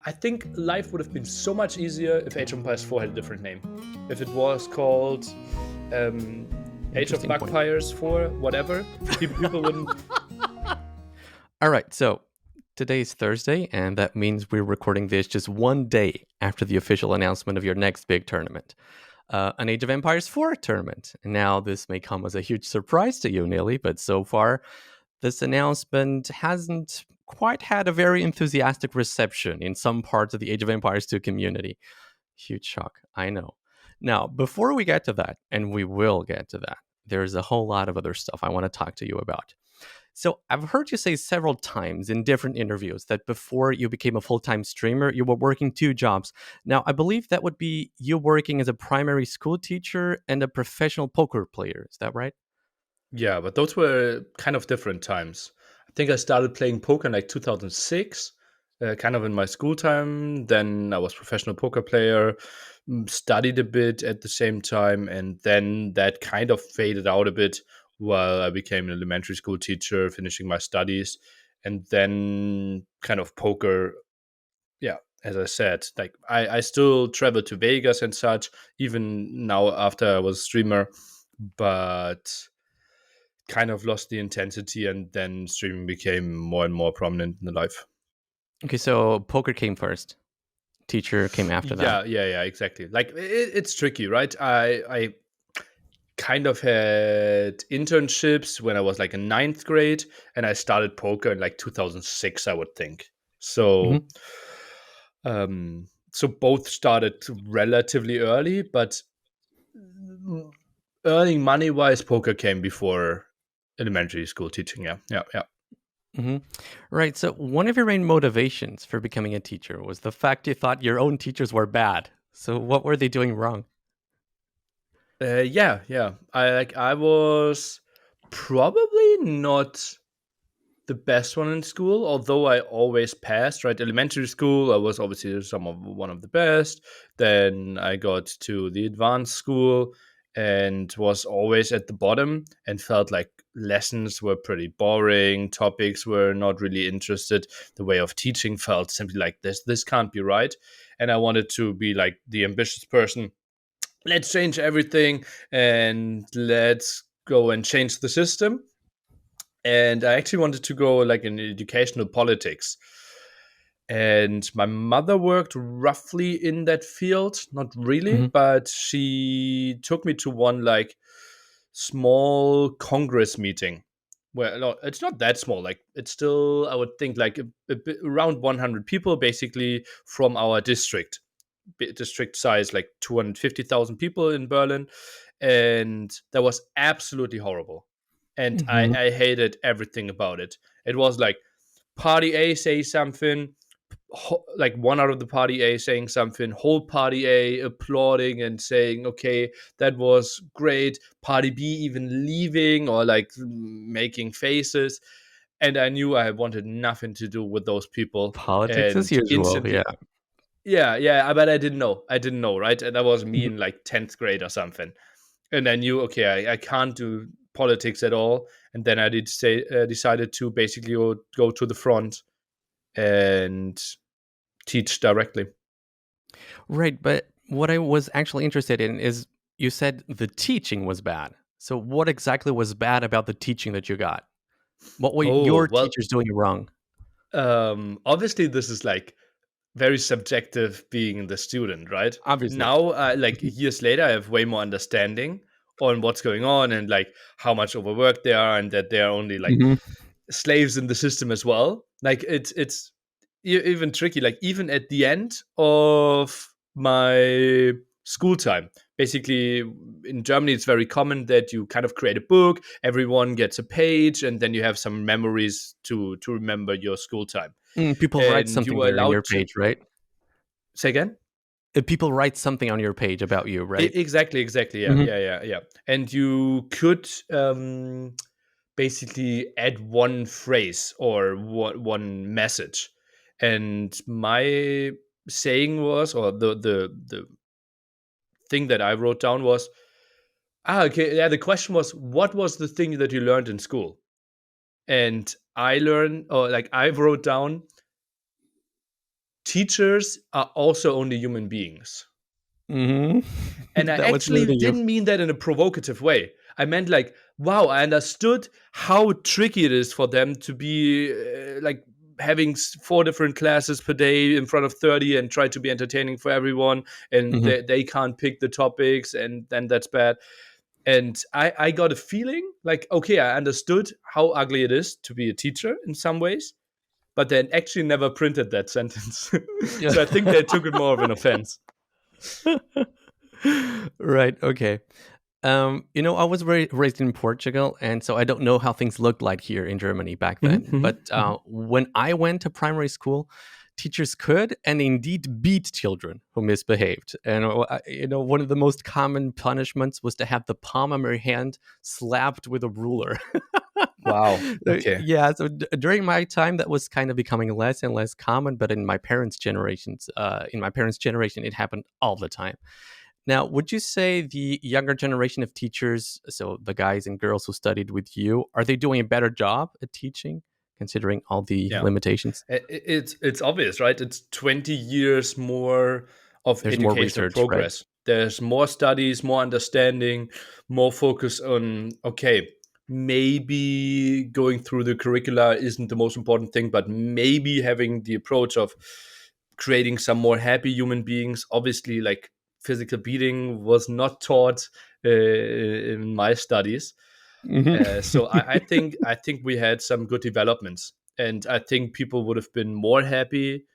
I think life would have been so much easier if Age of Empires 4 had a different name. If it was called Age of Interesting point. Bugpires 4, whatever, people wouldn't. All right, so today is Thursday, and that means we're recording this just one day after the official announcement of your next big tournament, an Age of Empires 4 tournament. And now this may come as a huge surprise to you, Nili, but so far this announcement hasn't quite had a very enthusiastic reception in some parts of the Age of Empires 2 community. Huge shock, I know. Now, before we get to that, and we will get to that, there's a whole lot of other stuff I want to talk to you about. So, I've heard you say several times in different interviews that before you became a full-time streamer, you were working two jobs. Now, I believe that would be you working as a primary school teacher and a professional poker player. Is that right? Yeah, but those were kind of different times. I think I started playing poker in like 2006, kind of in my school time. Then I was professional poker player, studied a bit at the same time, and then that kind of faded out a bit while I became an elementary school teacher, finishing my studies, and then kind of poker. Yeah, as I said, like I still travel to Vegas and such, even now after I was a streamer, but kind of lost the intensity, and then streaming became more and more prominent in the life. Okay, so poker came first. Teacher came after that. Yeah, exactly. Like it's tricky, right? I kind of had internships when I was like in ninth grade, and I started poker in like 2006, I would think. So, Mm-hmm. so both started relatively early, but earning money wise, poker came before elementary school teaching. Yeah. Mm-hmm. Right. So one of your main motivations for becoming a teacher was the fact you thought your own teachers were bad. So what were they doing wrong? Yeah. I was probably not the best one in school, although I always passed. Right, elementary school, I was obviously one of the best. Then I got to the advanced school and was always at the bottom, and felt like lessons were pretty boring. Topics were not really interested. The way of teaching felt simply like this. This can't be right, and I wanted to be like the ambitious person. Let's change everything and let's go and change the system. And I actually wanted to go like in educational politics. And my mother worked roughly in that field, not really, Mm-hmm. but she took me to one like small Congress meeting where no, it's not that small. Like it's still, I would think, like a bit, around 100 people, basically from our district. District size, like 250,000 people in Berlin, and that was absolutely horrible. And Mm-hmm. I hated everything about it. It was like party A say something, like one out of the party A saying something, whole party A applauding and saying, okay, that was great. Party B even leaving or like making faces. And I knew I wanted nothing to do with those people. Politics as And usual. instantly, Yeah. yeah, but I didn't know. I didn't know, right? And that was me Mhm. in like 10th grade or something. And I knew, okay, I can't do politics at all. And then I decided to basically go to the front and teach directly. Right. But what I was actually interested in is you said the teaching was bad. So what exactly was bad about the teaching that you got? What were Oh, your well, teachers doing wrong? obviously, this is like very subjective being the student, right? Obviously. Now, like years later, I have way more understanding on what's going on and like how much overworked they are, and that they are only like Hmm. slaves in the system as well. Like it's even tricky. Like even at the end of my school time, basically in Germany, it's very common that you kind of create a book. Everyone gets a page, and then you have some memories to remember your school time. People write And you something were there in allowed your to page, right? say again. People write something on your page about you, right? Exactly. Yeah, Hmm. yeah. And you could basically add one phrase or one message. And my saying was, or the thing that I wrote down was, okay, yeah. The question was, what was the thing that you learned in school? And I learned, or like I wrote down, teachers are also only human beings. Hmm. And I That was new actually to you. didn't mean that in a provocative way. I meant like, wow, I understood how tricky it is for them to be like having 4 different classes per day in front of 30 and try to be entertaining for everyone. And Hmm. they can't pick the topics, and then that's bad. And I got a feeling like, okay, I understood how ugly it is to be a teacher in some ways, but they actually never printed that sentence. Yeah. So I think they took it more of an offense. Right. Okay. I was raised in Portugal, and so I don't know how things looked like here in Germany back Mhm, then. mhm, But mhm. when I went to primary school, teachers could and indeed beat children who misbehaved. And one of the most common punishments was to have the palm of your hand slapped with a ruler. Wow. Okay. Yeah, so during my time, that was kind of becoming less and less common. But in my parents' generation, it happened all the time. Now, would you say the younger generation of teachers, so the guys and girls who studied with you, are they doing a better job at teaching, considering all the Yeah. limitations? It's obvious, right? It's 20 years more of There's more educational research, right? progress. There's more studies, more understanding, more focus on, okay, maybe going through the curricula isn't the most important thing, but maybe having the approach of creating some more happy human beings. Obviously, like physical beating was not taught in my studies. Hmm. So I think we had some good developments, and I think people would have been more happy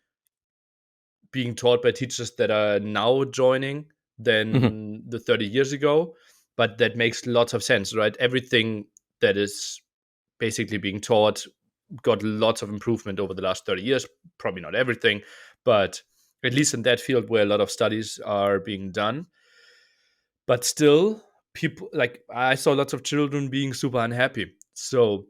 being taught by teachers that are now joining Hmm. than the 30 years ago. But that makes lots of sense, right? Everything that is basically being taught got lots of improvement over the last 30 years. Probably not everything, but at least in that field where a lot of studies are being done. But still, people like I saw lots of children being super unhappy. So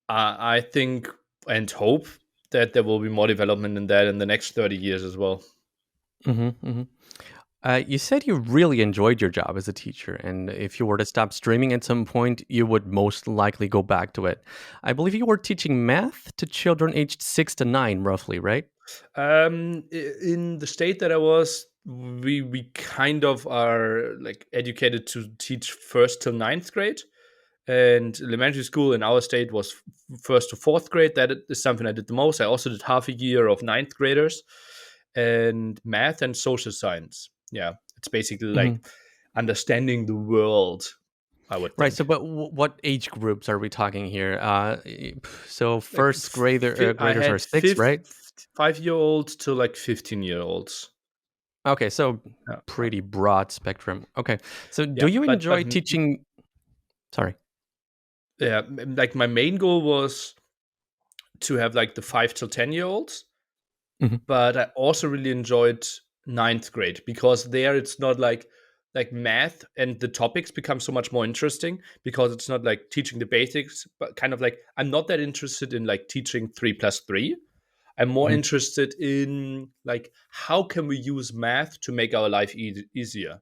I think and hope that there will be more development in that in the next 30 years as well. Hmm. Hmm. You said you really enjoyed your job as a teacher, and if you were to stop streaming at some point, you would most likely go back to it. I believe you were teaching math to children aged 6 to 9, roughly, right? In the state that I was, we kind of are like educated to teach first till ninth grade, and elementary school in our state was first to fourth grade. That is something I did the most. I also did half a year of ninth graders, and math and social science. Yeah, it's basically Hmm. like understanding the world, I would Right. So, think. but what age groups are we talking here? So Like first grader I graders are had 6, right? 5 year olds to like 15-year olds. Okay, so Yeah, yeah, pretty broad spectrum. Okay, so do yeah. you But enjoy teaching? Sorry. yeah, like my main goal was to have like the 5 till 10-year olds, Hmm. but I also really enjoyed ninth grade because there it's not like math, and the topics become so much more interesting because it's not like teaching the basics, but kind of like I'm not that interested in like teaching 3 plus 3. I'm more Hmm. interested in like how can we use math to make our life easier,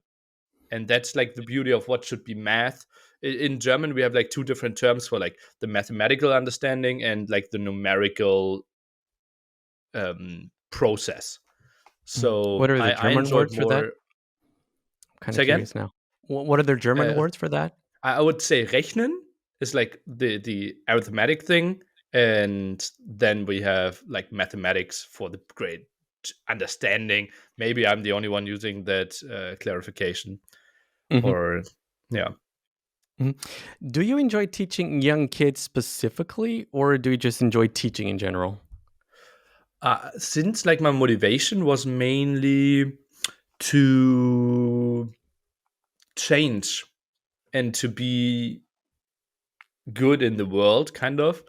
and that's like the beauty of what should be math. In German we have like two different terms for like the mathematical understanding and like the numerical process. What So are the I German enjoyed words for that? more. I'm kind of Say again. curious now. What are the German uh, words for that? I would say rechnen is like the arithmetic thing, and then we have like mathematics for the great understanding. Maybe I'm the only one using that clarification, Hmm. or yeah. Hmm. Do you enjoy teaching young kids specifically, or do you just enjoy teaching in general? Since like my motivation was mainly to change and to be good in the world, kind of.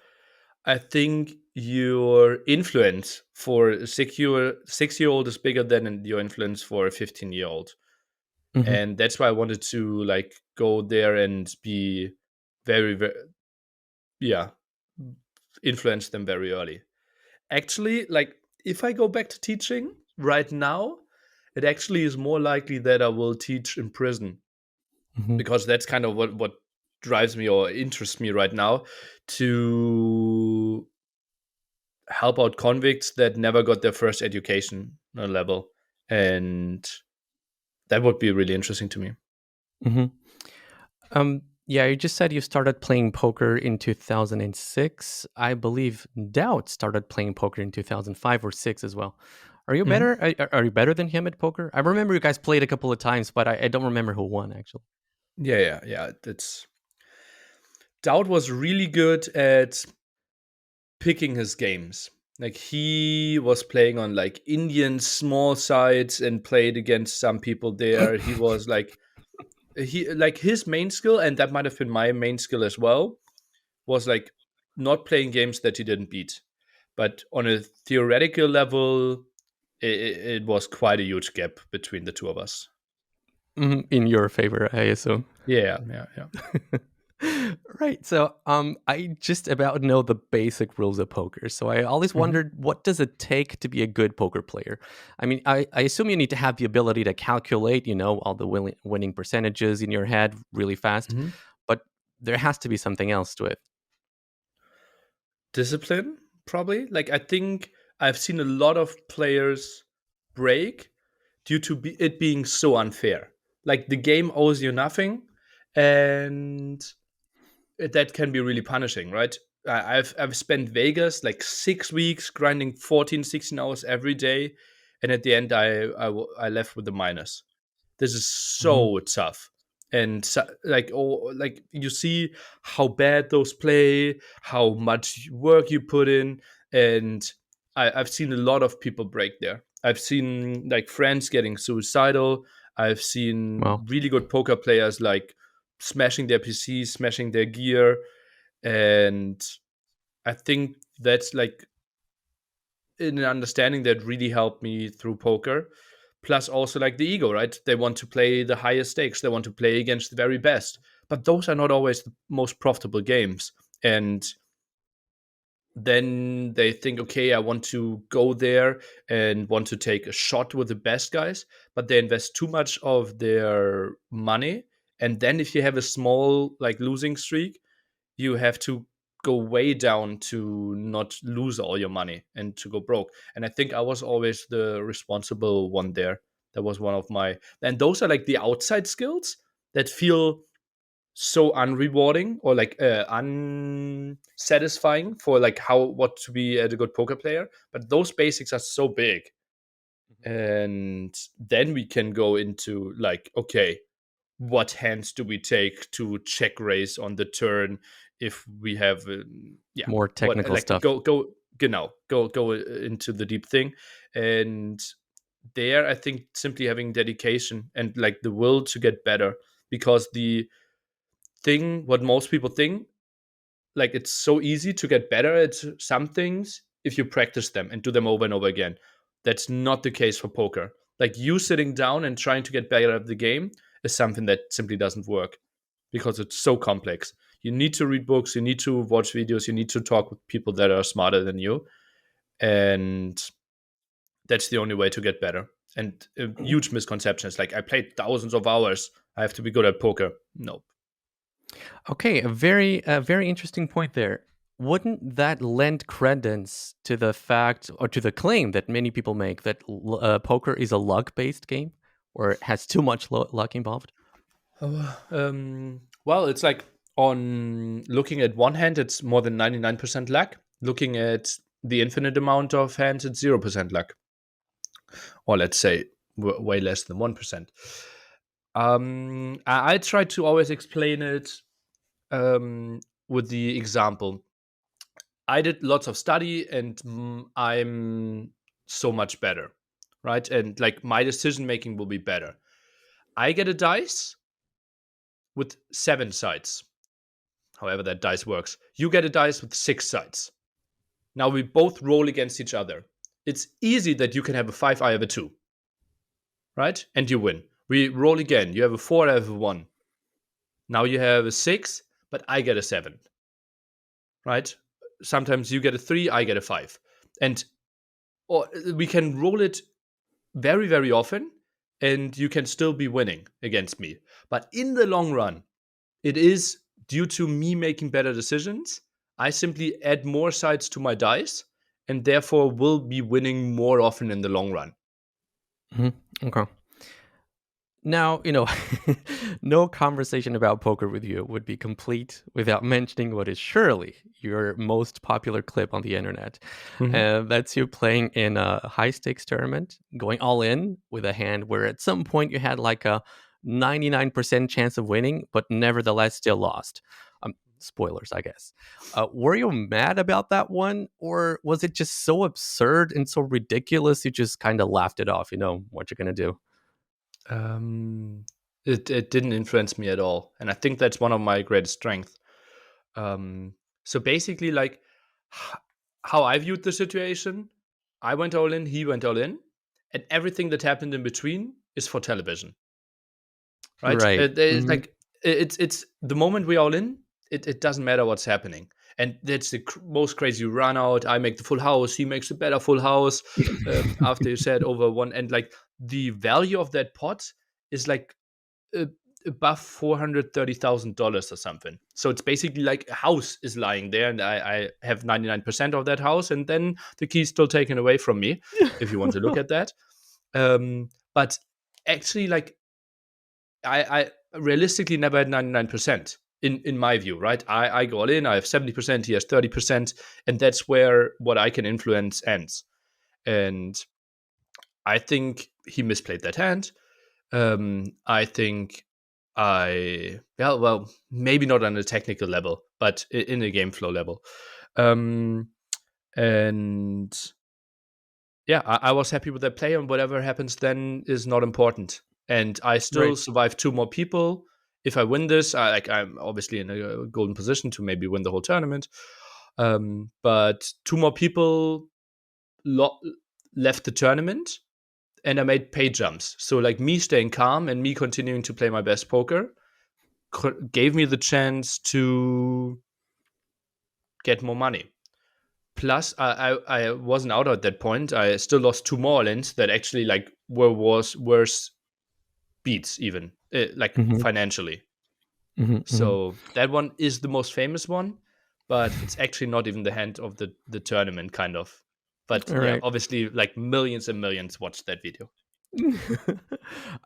I think your influence for a 6-year old is bigger than your influence for a 15-year old, Hmm. and that's why I wanted to like go there and be very, very, yeah, influence them very early. Actually, like if I go back to teaching right now, it actually is more likely that I will teach in prison, Hmm. because that's kind of what drives me or interests me right now, to help out convicts that never got their first education level, and that would be really interesting to me. Hmm. Yeah, you just said you started playing poker in 2006. I believe Doubt started playing poker in 2005 or six as well. Are you Hmm. better? Are you better than him at poker? I remember you guys played a couple of times, but I don't remember who won actually. Yeah. That's Dowd was really good at picking his games. Like he was playing on like Indian small sites and played against some people there. He was like he like his main skill, and that might have been my main skill as well, was like not playing games that he didn't beat. But on a theoretical level, it was quite a huge gap between the two of us. Mhm, in your favor, I assume. Yeah. Right. So, I just about know the basic rules of poker. So I always Hmm. wondered, what does it take to be a good poker player? I mean, I assume you need to have the ability to calculate, all the winning percentages in your head really fast, Hmm. but there has to be something else to it. Discipline, probably. Like I think I've seen a lot of players break due to it being so unfair. Like the game owes you nothing, and that can be really punishing, right? I've spent Vegas like 6 weeks grinding 14, 16 hours every day, and at the end I left with a minus. This is Hmm. so tough. And so, like you see how bad those play, how much work you put in, and I've seen a lot of people break there. I've seen like friends getting suicidal. I've seen Well, really good poker players like smashing their PCs, smashing their gear, and I think that's like an understanding that really helped me through poker. Plus, also like the ego, right? They want to play the highest stakes. They want to play against the very best. But those are not always the most profitable games. And then they think, okay, I want to go there and want to take a shot with the best guys, but they invest too much of their money. And then if you have a small like losing streak, you have to go way down to not lose all your money and to go broke. And I think I was always the responsible one there. That was one of my, and those are like the outside skills that feel so unrewarding or like unsatisfying for like how what to be a good poker player. But those basics are so big, and then we can go into like, okay, what hands do we take to check raise on the turn if we have yeah, more what technical like stuff. go genau go into the deep thing. And there I think simply having dedication and like the will to get better, because the thing what most people think, like it's so easy to get better at some things if you practice them and do them over and over again. That's not the case for poker. Like you sitting down and trying to get better at the game is something that simply doesn't work because it's so complex. You need to read books, you need to watch videos, you need to talk with people that are smarter than you, and that's the only way to get better. And a huge misconception is like, I played thousands of hours, I have to be good at poker. No. Okay, very interesting point there. Wouldn't that lend credence to the fact or to the claim that many people make that poker is a luck-based game or has too much luck involved? Well, it's like on looking at one hand, it's more than 99% luck. Looking at the infinite amount of hands, it's 0% luck. Or let's say way less than 1%. I try to always explain it with the example. I did lots of study and I'm so much better, right? And like my decision making will be better. I get a dice with 7 sides, however that dice works. You get a dice with 6 sides. Now we both roll against each other. It's easy that you can have a 5, I have a 2, right? And you win. We roll again. You have a 4, I have a 1. Now you have a 6, but I get a 7, right? Sometimes you get a 3, I get a 5. And or we can roll it very, very often, and you can still be winning against me. But in the long run, it is due to me making better decisions. I simply add more sides to my dice, and therefore will be winning more often in the long run. Okay. Now, no conversation about poker with you would be complete without mentioning what is surely your most popular clip on the internet. Mhm. And that's you playing in a high stakes tournament, going all in with a hand where at some point you had like a 99% chance of winning, but nevertheless still lost. Spoilers, I guess. Were you mad about that one? Or was it just so absurd and so ridiculous you just kind of laughed it off? You know what you're going to do? Um, it didn't influence me at all, and I think that's one of my greatest strengths. Um, so basically, like h- how I viewed the situation, I went all in, he went all in, and everything that happened in between is for television, right? Right. It's like it's the moment we all in, it doesn't matter what's happening, and that's the most crazy run out. I make the full house, he makes a better full house after you said over one, and like the value of that pot is like uh, above $430,000 or something. So it's basically like a house is lying there, and I have 99% of that house, and then the key's still taken away from me. If you want to look at that, but actually, like I realistically never had 99% in my view, right? I go all in. I have 70%. He has 30%, and that's where what I can influence ends. And I think he misplayed that hand. I think yeah, well, maybe not on a technical level, but in a game flow level. Um, and yeah, I was happy with that play, and whatever happens then is not important. And I still Right. survive two more people. If I win this, I'm obviously in a golden position to maybe win the whole tournament. But two more people lo- left the tournament, and I made pay jumps. So like me staying calm and me continuing to play my best poker gave me the chance to get more money. Plus, I wasn't out at that point. I still lost two more lines that actually like were was worse beats even like Mhm, financially. mhm, mhm. So that one is the most famous one, but it's actually not even the hand of the tournament kind of. But yeah, Alright. obviously like millions and millions watched that video.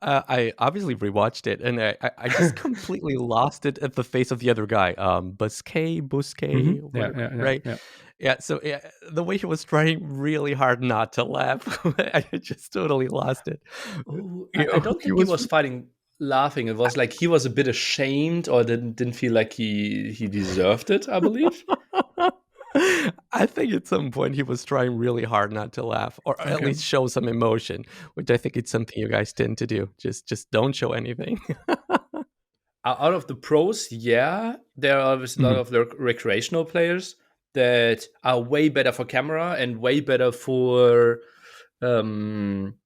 I obviously rewatched it, and I just completely lost it at the face of the other guy, Busquet, Yeah, whatever, yeah, yeah, right? yeah. Yeah, so, yeah, the way he was trying really hard not to laugh, I just totally lost it. Oh, I You don't he think he was was fighting laughing. It was like he was a bit ashamed or didn't feel like he deserved it, I believe. I think at some point he was trying really hard not to laugh, or at Okay. least show some emotion, which I think it's something you guys tend to do. Just don't show anything. Out of the pros, yeah, there are a lot Mhm, of the recreational players that are way better for camera and way better um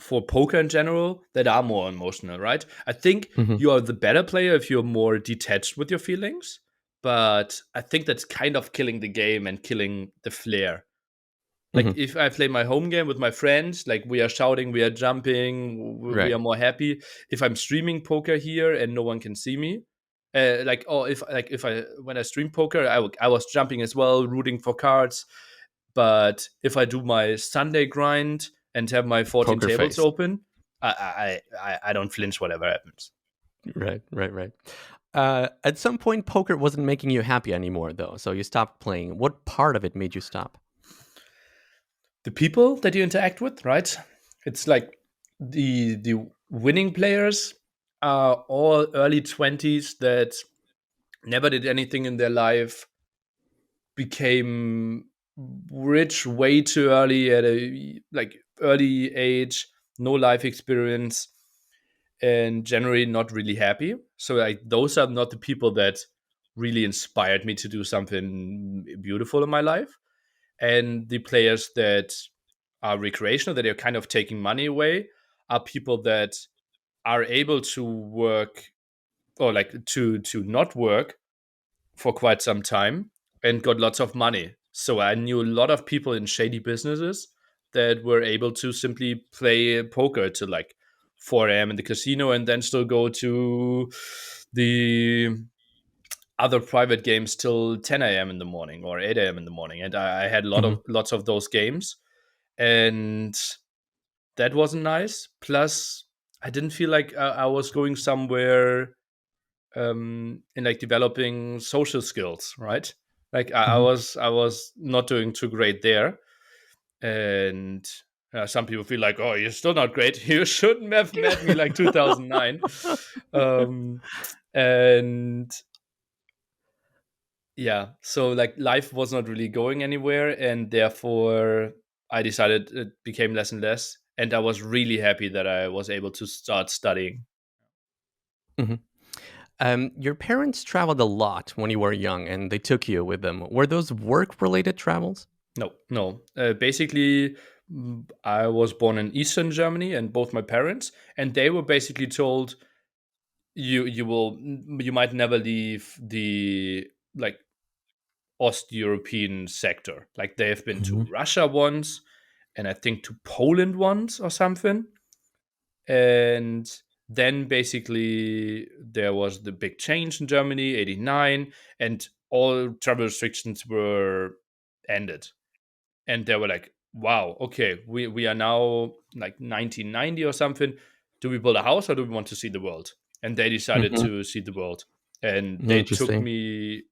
for poker in general that are more emotional, right? I think mhm, you are the better player if you're more detached with your feelings, but I think that's kind of killing the game and killing the flair. Like mhm. if I play my home game with my friends, like we are shouting, we are jumping, we Right. are more happy. If I'm streaming poker here and no one can see me, like oh if I when I stream poker, I was jumping as well, rooting for cards. But if I do my Sunday grind and have my 14 Poker tables face. open, I don't flinch whatever happens. Right, right, right. At some point, poker wasn't making you happy anymore, though, so you stopped playing. What part of it made you stop? The people that you interact with, right? It's like the winning players are all early 20s that never did anything in their life, became rich way too early at a like early age, no life experience, and generally not really happy. So like those are not the people that really inspired me to do something beautiful in my life. And the players that are recreational, that are kind of taking money away, are people that are able to work or like to not work for quite some time and got lots of money. So I knew a lot of people in shady businesses that were able to simply play poker to like 4 a.m. in the casino and then still go to the other private games till 10 a.m. in the morning or 8 a.m. in the morning, and I had Hmm. lots of those games, and that wasn't nice. Plus, I didn't feel like I was going somewhere in like developing social skills, right? Like Hmm. I was not doing too great there, and some people feel like, oh, you're still not great. You shouldn't have met me like 2009, um, and yeah, so like life was not really going anywhere, and therefore I decided it became less and less. And I was really happy that I was able to start studying. Hmm. Your parents traveled a lot when you were young, and they took you with them. Were those work-related travels? No, no. Basically, I was born in Eastern Germany, and both my parents, and they were basically told you might never leave the like Ost-European sector. Like they have been to Hmm. Russia once, and I think to Poland once or something. And then basically there was the big change in Germany, 89, and all travel restrictions were ended. And they were like, wow, okay, we are now like 1990 or something. Do we build a house or do we want to see the world? And they decided Hmm. to see the world. And they took Interesting. me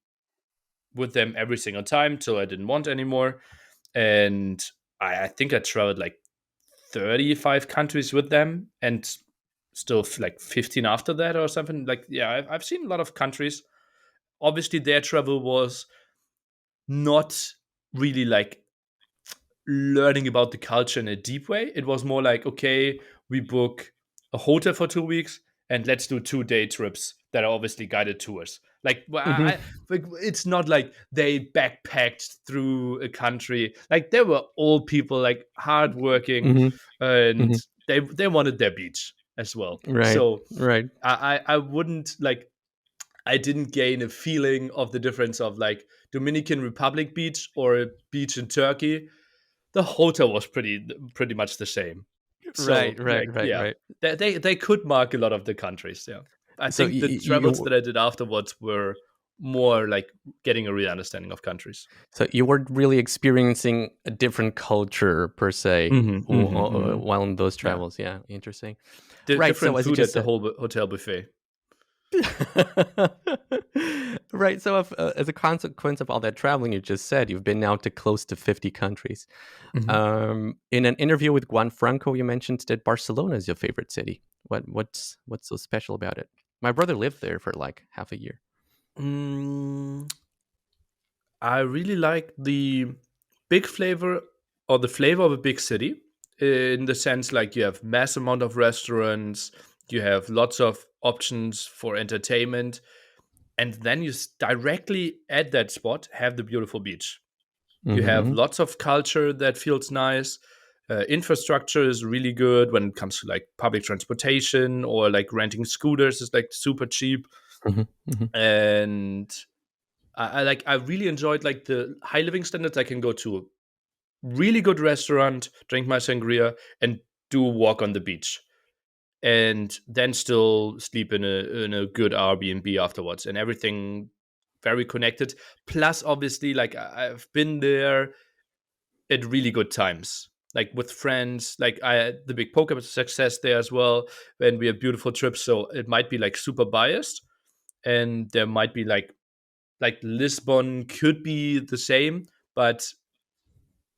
with them every single time till I didn't want anymore. And I think I traveled like 35 countries with them, and still like 15 after that or something. Like, yeah, I've seen a lot of countries. Obviously, their travel was not really like learning about the culture in a deep way. It was more like, okay, we book a hotel for 2 weeks and let's do 2 day trips that are obviously guided tours. Like, Hmm. like, it's not like they backpacked through a country. Like they were old people, like hardworking, Hmm. and Hmm. they wanted their beach as well. Right. So Right. I wouldn't like I didn't gain a feeling of the difference of like Dominican Republic beach or a beach in Turkey. The hotel was pretty much the same. Right. So Right. like Right. yeah, Right. they could mark a lot of the countries. Yeah, I So think the travels that I did afterwards were more like getting a real understanding of countries. you weren't really experiencing a different culture per se Hmm. while on those Yeah, travels. Yeah, interesting. Right. So different as you food just at the said, whole hotel buffet. right. So as a consequence of all that traveling you just said, you've been now to close to 50 countries. Mhm. In an interview with Guanfranco, you mentioned that Barcelona is your favorite city. What's so special about it? My brother lived there for like half a year. Mm, I really like the big flavor or the flavor of a big city, in the sense like you have mass amount of restaurants, you have lots of options for entertainment, and then you directly at that spot have the beautiful beach. You have Hmm. lots of culture that feels nice. Infrastructure is really good when it comes to like public transportation, or like renting scooters is like super cheap. Hmm. Hmm. And I really enjoyed like the high living standards. I can go to a really good restaurant, drink my sangria, and do a walk on the beach, and then still sleep in a good Airbnb afterwards, and everything very connected. Plus, obviously, like I've been there at really good times, like with friends. Like I had the big poker success there as well, when we had beautiful trips. So it might be like super biased, and there might be like Lisbon could be the same, but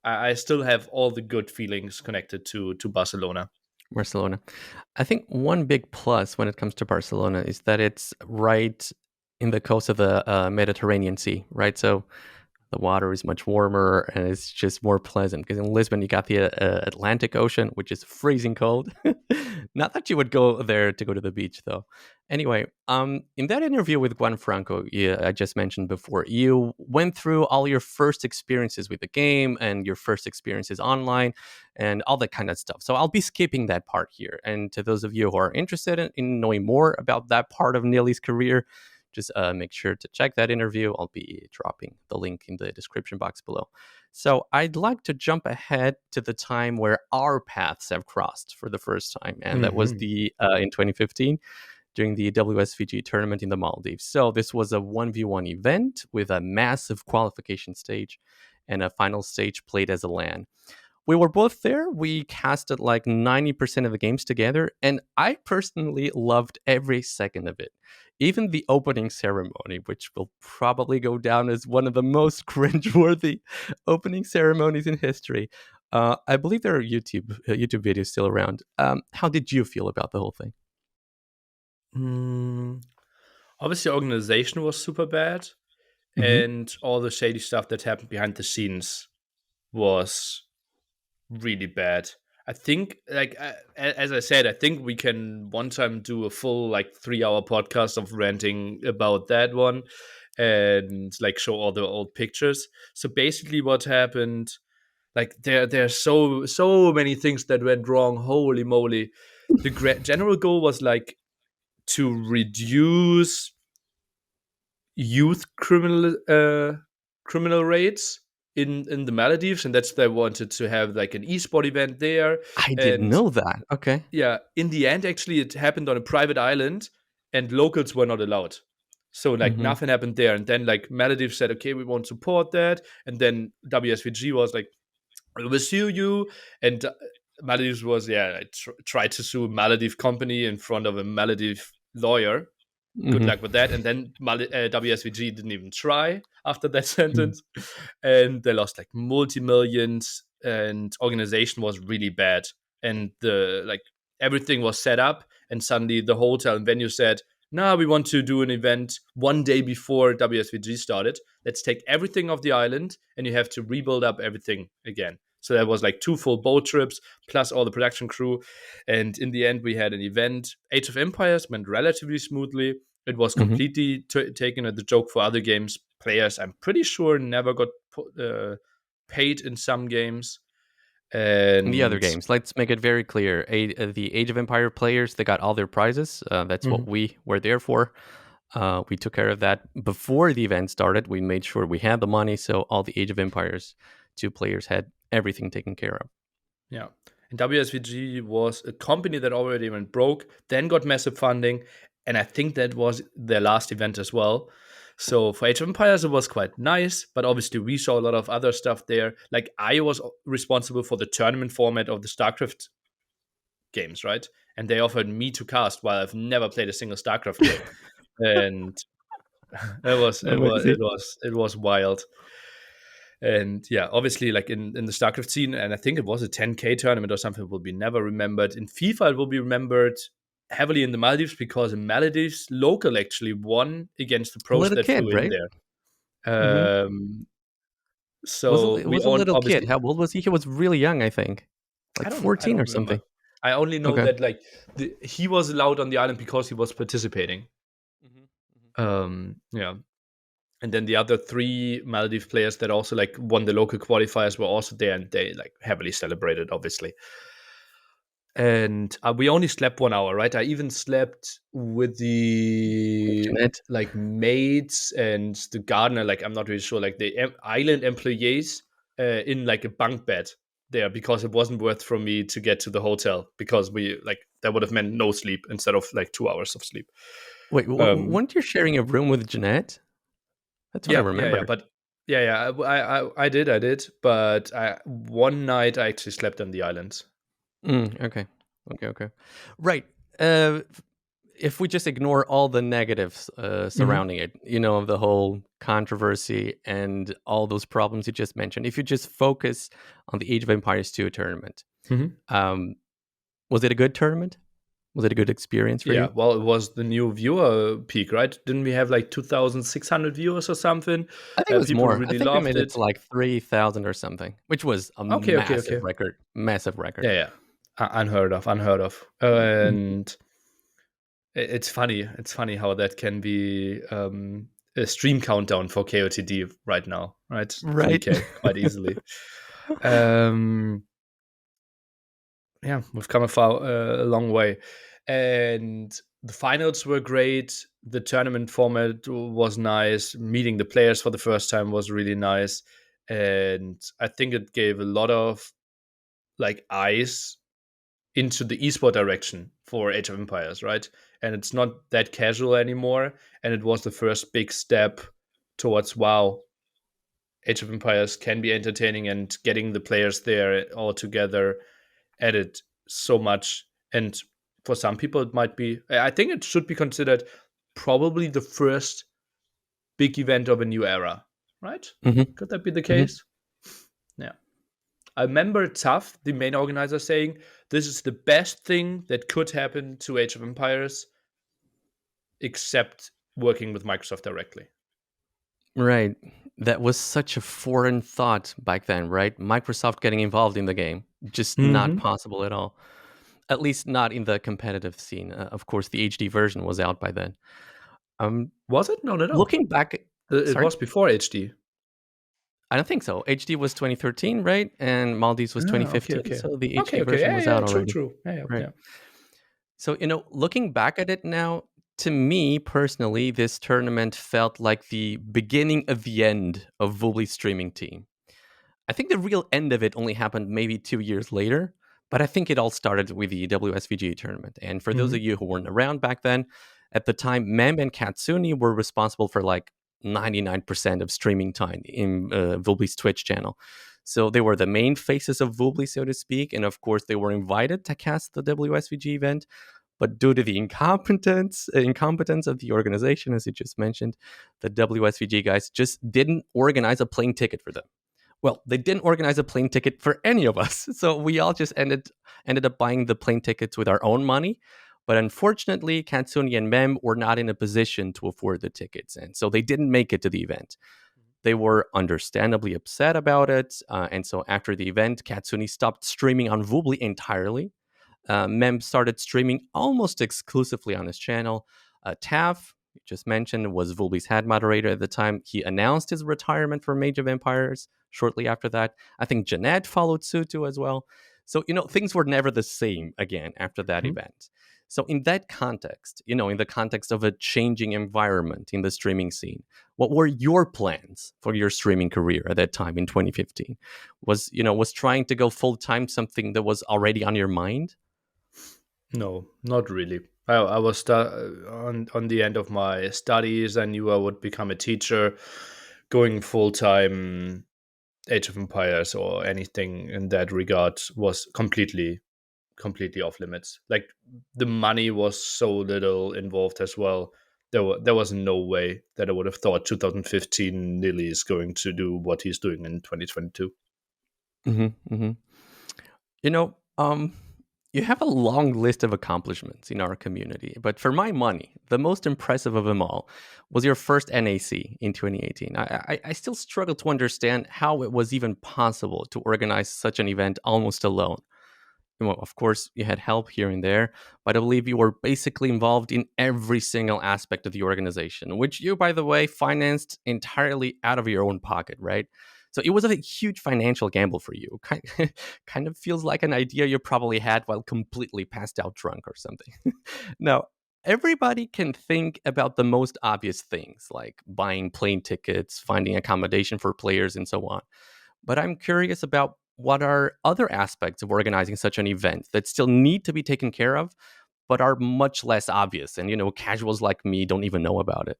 I still have all the good feelings connected to Barcelona. Barcelona. I think one big plus when it comes to Barcelona is that it's right in the coast of the Mediterranean Sea, right? So the water is much warmer and it's just more pleasant. Because in Lisbon, you got the Atlantic Ocean, which is freezing cold. Not that you would go there to go to the beach, though. Anyway, in that interview with Juan Franco, yeah, I just mentioned before, you went through all your first experiences with the game and your first experiences online and all that kind of stuff. So I'll be skipping that part here. And to those of you who are interested in knowing more about that part of Nili's career, just make sure to check that interview. I'll be dropping the link in the description box below. So I'd like to jump ahead to the time where our paths have crossed for the first time, and that was Hmm. the in 2015. during the WSVG tournament in the Maldives. So this was a 1v1 event with a massive qualification stage and a final stage played as a LAN. We were both there. We casted like 90% of the games together, and I personally loved every second of it. Even the opening ceremony, which will probably go down as one of the most cringeworthy opening ceremonies in history. I believe there are YouTube videos still around. How did you feel about the whole thing? Mm, obviously, organization was super bad, Mm-hmm. and all the shady stuff that happened behind the scenes was really bad. I think, like as I said, I think we can one time do a full like 3 hour podcast of ranting about that one, and like show all the old pictures. So basically, what happened? Like there's so many things that went wrong. Holy moly! The general goal was like to reduce youth criminal rates in the Maldives, and that's they wanted to have like an esport event there. I didn't And know that. Okay. yeah, in the end, actually, it happened on a private island, and locals were not allowed. So like Mm-hmm. nothing happened there. And then like Maldives said, okay, we won't support that. And then WSVG was like, we will sue you. And Maldives was tried to sue a Maldives company in front of a Maldives lawyer. Good luck Mm-hmm. with that. And then WSVG didn't even try after that sentence, and they lost like multi millions. And organization was really bad, and the like everything was set up, and suddenly the hotel and venue said, "Nah, we want to do an event one day before WSVG started. Let's take everything off the island, and you have to rebuild up everything again." So that was like 2 full boat trips plus all the production crew. And in the end, we had an event. Age of Empires went relatively smoothly. It was Mm-hmm. completely taken as a joke for other games. Players, I'm pretty sure, never got paid in some games. The other And games, let's make it very clear. The Age of Empire players, they got all their prizes. That's what Mhm. we were there for. We took care of that before the event started. We made sure we had the money, so all the Age of Empires 2 players had everything taken care of. Yeah. And WSVG was a company that already went broke, then got massive funding, and I think that was their last event as well. So for Age of Empires, it was quite nice, but obviously we saw a lot of other stuff there. Like I was responsible for the tournament format of the StarCraft games, right? And they offered me to cast while I've never played a single StarCraft game, and Amazing. it was wild. And yeah, obviously, like in the StarCraft scene, and I think it was a 10K tournament or something, will be never remembered. In FIFA, it will be remembered heavily in the Maldives because in Maldives, local actually won against the A pros little that flew kid, in right? there. Mm-hmm. So It we was a own little kid. obviously. How old was he? He was really young, I think, I like I 14 don't or remember. something. I only know Okay. that like he was allowed on the island because he was participating. Mm-hmm. Mm-hmm. Yeah, and then the other 3 Maldives players that also like won the local qualifiers were also there, and they like heavily celebrated, obviously. And we only slept 1 hour, right? I even slept with the Jeanette. like maids and the gardener. Like I'm not really sure, like the island employees in like a bunk bed there because it wasn't worth for me to get to the hotel because we like that would have meant no sleep instead of like 2 hours of sleep. Wait, Um, weren't you sharing a room with Jeanette? That's what I yeah, remember. but I did, but one night I actually slept on the island. Okay. Okay. Okay. Right. Uh, if we just ignore all the negatives Hmm. surrounding it, the whole controversy and all those problems you just mentioned, if you just focus on the Age of Empires 2 tournament, Hmm. um, was it a good tournament? Was it a good experience for Yeah, you? well, it was the new viewer peak, right? Didn't we have like 2,600 viewers or something? I think it was People more. I really think we loved made it it. to like 3,000 or something, which was a Okay, okay, massive okay. record. Massive record. Yeah, yeah. Unheard of, unheard of. Mhm. And it's funny. It's funny how that can be a stream countdown for KOTD right now, right? Right. 3K quite easily. Um, yeah, we've come a long way, and the finals were great. The tournament format was nice. Meeting the players for the first time was really nice, and I think it gave a lot of like eyes into the esport direction for Age of Empires, right? And it's not that casual anymore. And it was the first big step towards, wow, Age of Empires can be entertaining, and getting the players there all together added so much. And for some people, it might be, I think it should be considered probably the first big event of a new era, right? Hmm. Could that be the Hmm. case? Yeah. I remember Tough, the main organizer, saying this is the best thing that could happen to Age of Empires, except working with Microsoft directly. Right. That was such a foreign thought back then, right? Microsoft getting involved in the game, just not Mm-hmm. possible at all. At least not in the competitive scene. Of course, the HD version was out by then. Um, Was it? No, no, no. Looking back, It sorry, was before HD. I don't think so. HD was 2013, right? And Maldives was Ah, okay, 2015, okay. so the Okay, HD okay. version Yeah, was yeah, out true, already, true. Yeah, yeah, right? yeah. So, looking back at it now, to me personally, this tournament felt like the beginning of the end of Vubli's streaming team. I think the real end of it only happened maybe 2 years later, but I think it all started with the WSVG tournament. And for those Mm-hmm. of you who weren't around back then, at the time, Mem and Katsuni were responsible for like 99% of streaming time in Vubli's Twitch channel. So they were the main faces of Vubli, so to speak. And of course, they were invited to cast the WSVG event. But due to the incompetence of the organization, as you just mentioned, the WSVG guys just didn't organize a plane ticket for them. Well, they didn't organize a plane ticket for any of us. So we all just ended up buying the plane tickets with our own money. But unfortunately, Katsuni and Mem were not in a position to afford the tickets. And so they didn't make it to the event. They were understandably upset about it. And so after the event, Katsuni stopped streaming on Vubli entirely. Mem started streaming almost exclusively on his channel. Tav, you just mentioned, was Vulby's head moderator at the time. He announced his retirement from Age of Empires shortly after that. I think Jeanette followed suit too as well. So, things were never the same again after that Mm-hmm. event. So, in that context, in the context of a changing environment in the streaming scene, what were your plans for your streaming career at that time in 2015? Was trying to go full time something that was already on your mind? No, not really. I was on the end of my studies. I knew I would become a teacher. Going full time Age of Empires or anything in that regard was completely off limits. Like, the money was so little involved as well. There was no way that I would have thought 2015 Nili is going to do what he's doing in 2022. Hmm. Hmm. You know, um, you have a long list of accomplishments in our community, but for my money, the most impressive of them all was your first NAC in 2018. I still struggle to understand how it was even possible to organize such an event almost alone. Well, of course, you had help here and there, but I believe you were basically involved in every single aspect of the organization, which you, by the way, financed entirely out of your own pocket, right? So it was a huge financial gamble for you. Kind of feels like an idea you probably had while completely passed out drunk or something. Now, everybody can think about the most obvious things like buying plane tickets, finding accommodation for players, and so on. But I'm curious about what are other aspects of organizing such an event that still need to be taken care of, but are much less obvious. And, casuals like me don't even know about it.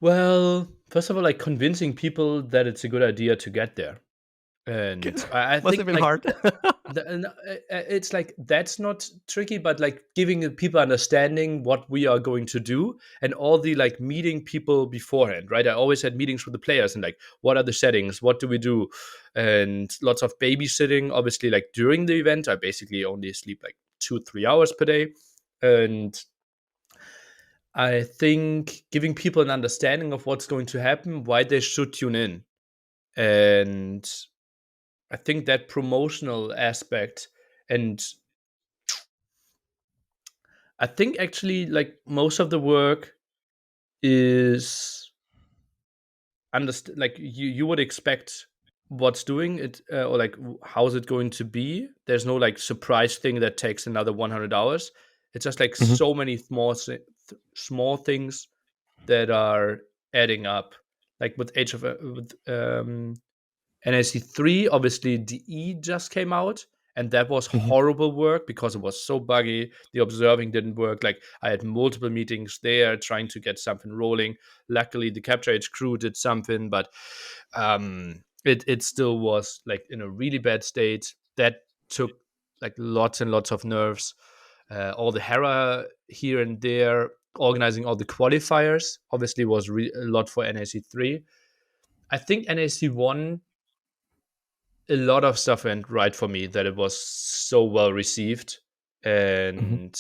Well, first of all, like, convincing people that it's a good idea to get there. And I Must have think, been like, hard. it's like that's not tricky, but like giving the people understanding what we are going to do, and all the, like, meeting people beforehand, right? I always had meetings with the players, and like, what are the settings, what do we do, and lots of babysitting. Obviously, like, during the event I basically only sleep like 2-3 hours per day. And I think giving people an understanding of what's going to happen, why they should tune in. And I think that promotional aspect, and I think actually, like, most of the work is like, you would expect what's doing it, or like, how's it going to be. There's no, like, surprise thing that takes another 100 hours. It's just like Mhm, so many small things that are adding up. Like with NAC 3, obviously DE just came out, And that was Hmm. horrible work because it was so buggy. The observing didn't work. Like, I had multiple meetings there trying to get something rolling. Luckily, the Capture Age crew did something, but it still was like in a really bad state. That took like lots and lots of nerves. All the Hera here and there, organizing all the qualifiers, obviously was a lot for NAC 3. I think NAC 1, a lot of stuff went right for me, that it was so well received. Hmm. And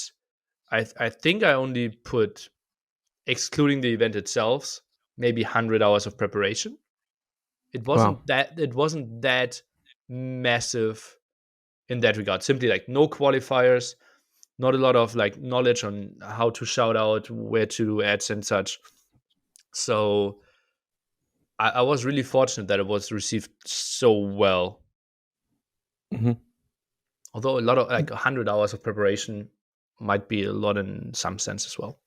I think I only put, excluding the event itself, maybe 100 hours of preparation. Wow. It wasn't that massive in that regard. Simply like no qualifiers, not a lot of like knowledge on how to shout out, where to do ads and such. So I was really fortunate that it was received so well. Hmm. Although a lot of like 100 hours of preparation might be a lot in some sense as well.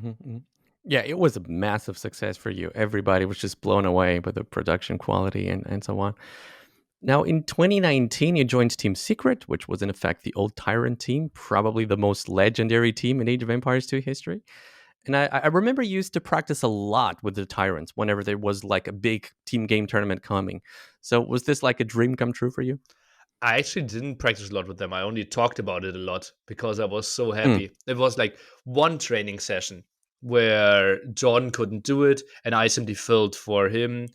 Hmm. Yeah, it was a massive success for you. Everybody was just blown away by the production quality and so on. Now, in 2019, you joined Team Secret, which was in effect the old Tyrant team, probably the most legendary team in Age of Empires 2 history. And I remember you used to practice a lot with the Tyrants whenever there was like a big team game tournament coming. So was this like a dream come true for you? I actually didn't practice a lot with them. I only talked about it a lot because I was so Mm, happy. It was like one training session where John couldn't do it, and I simply filled for him.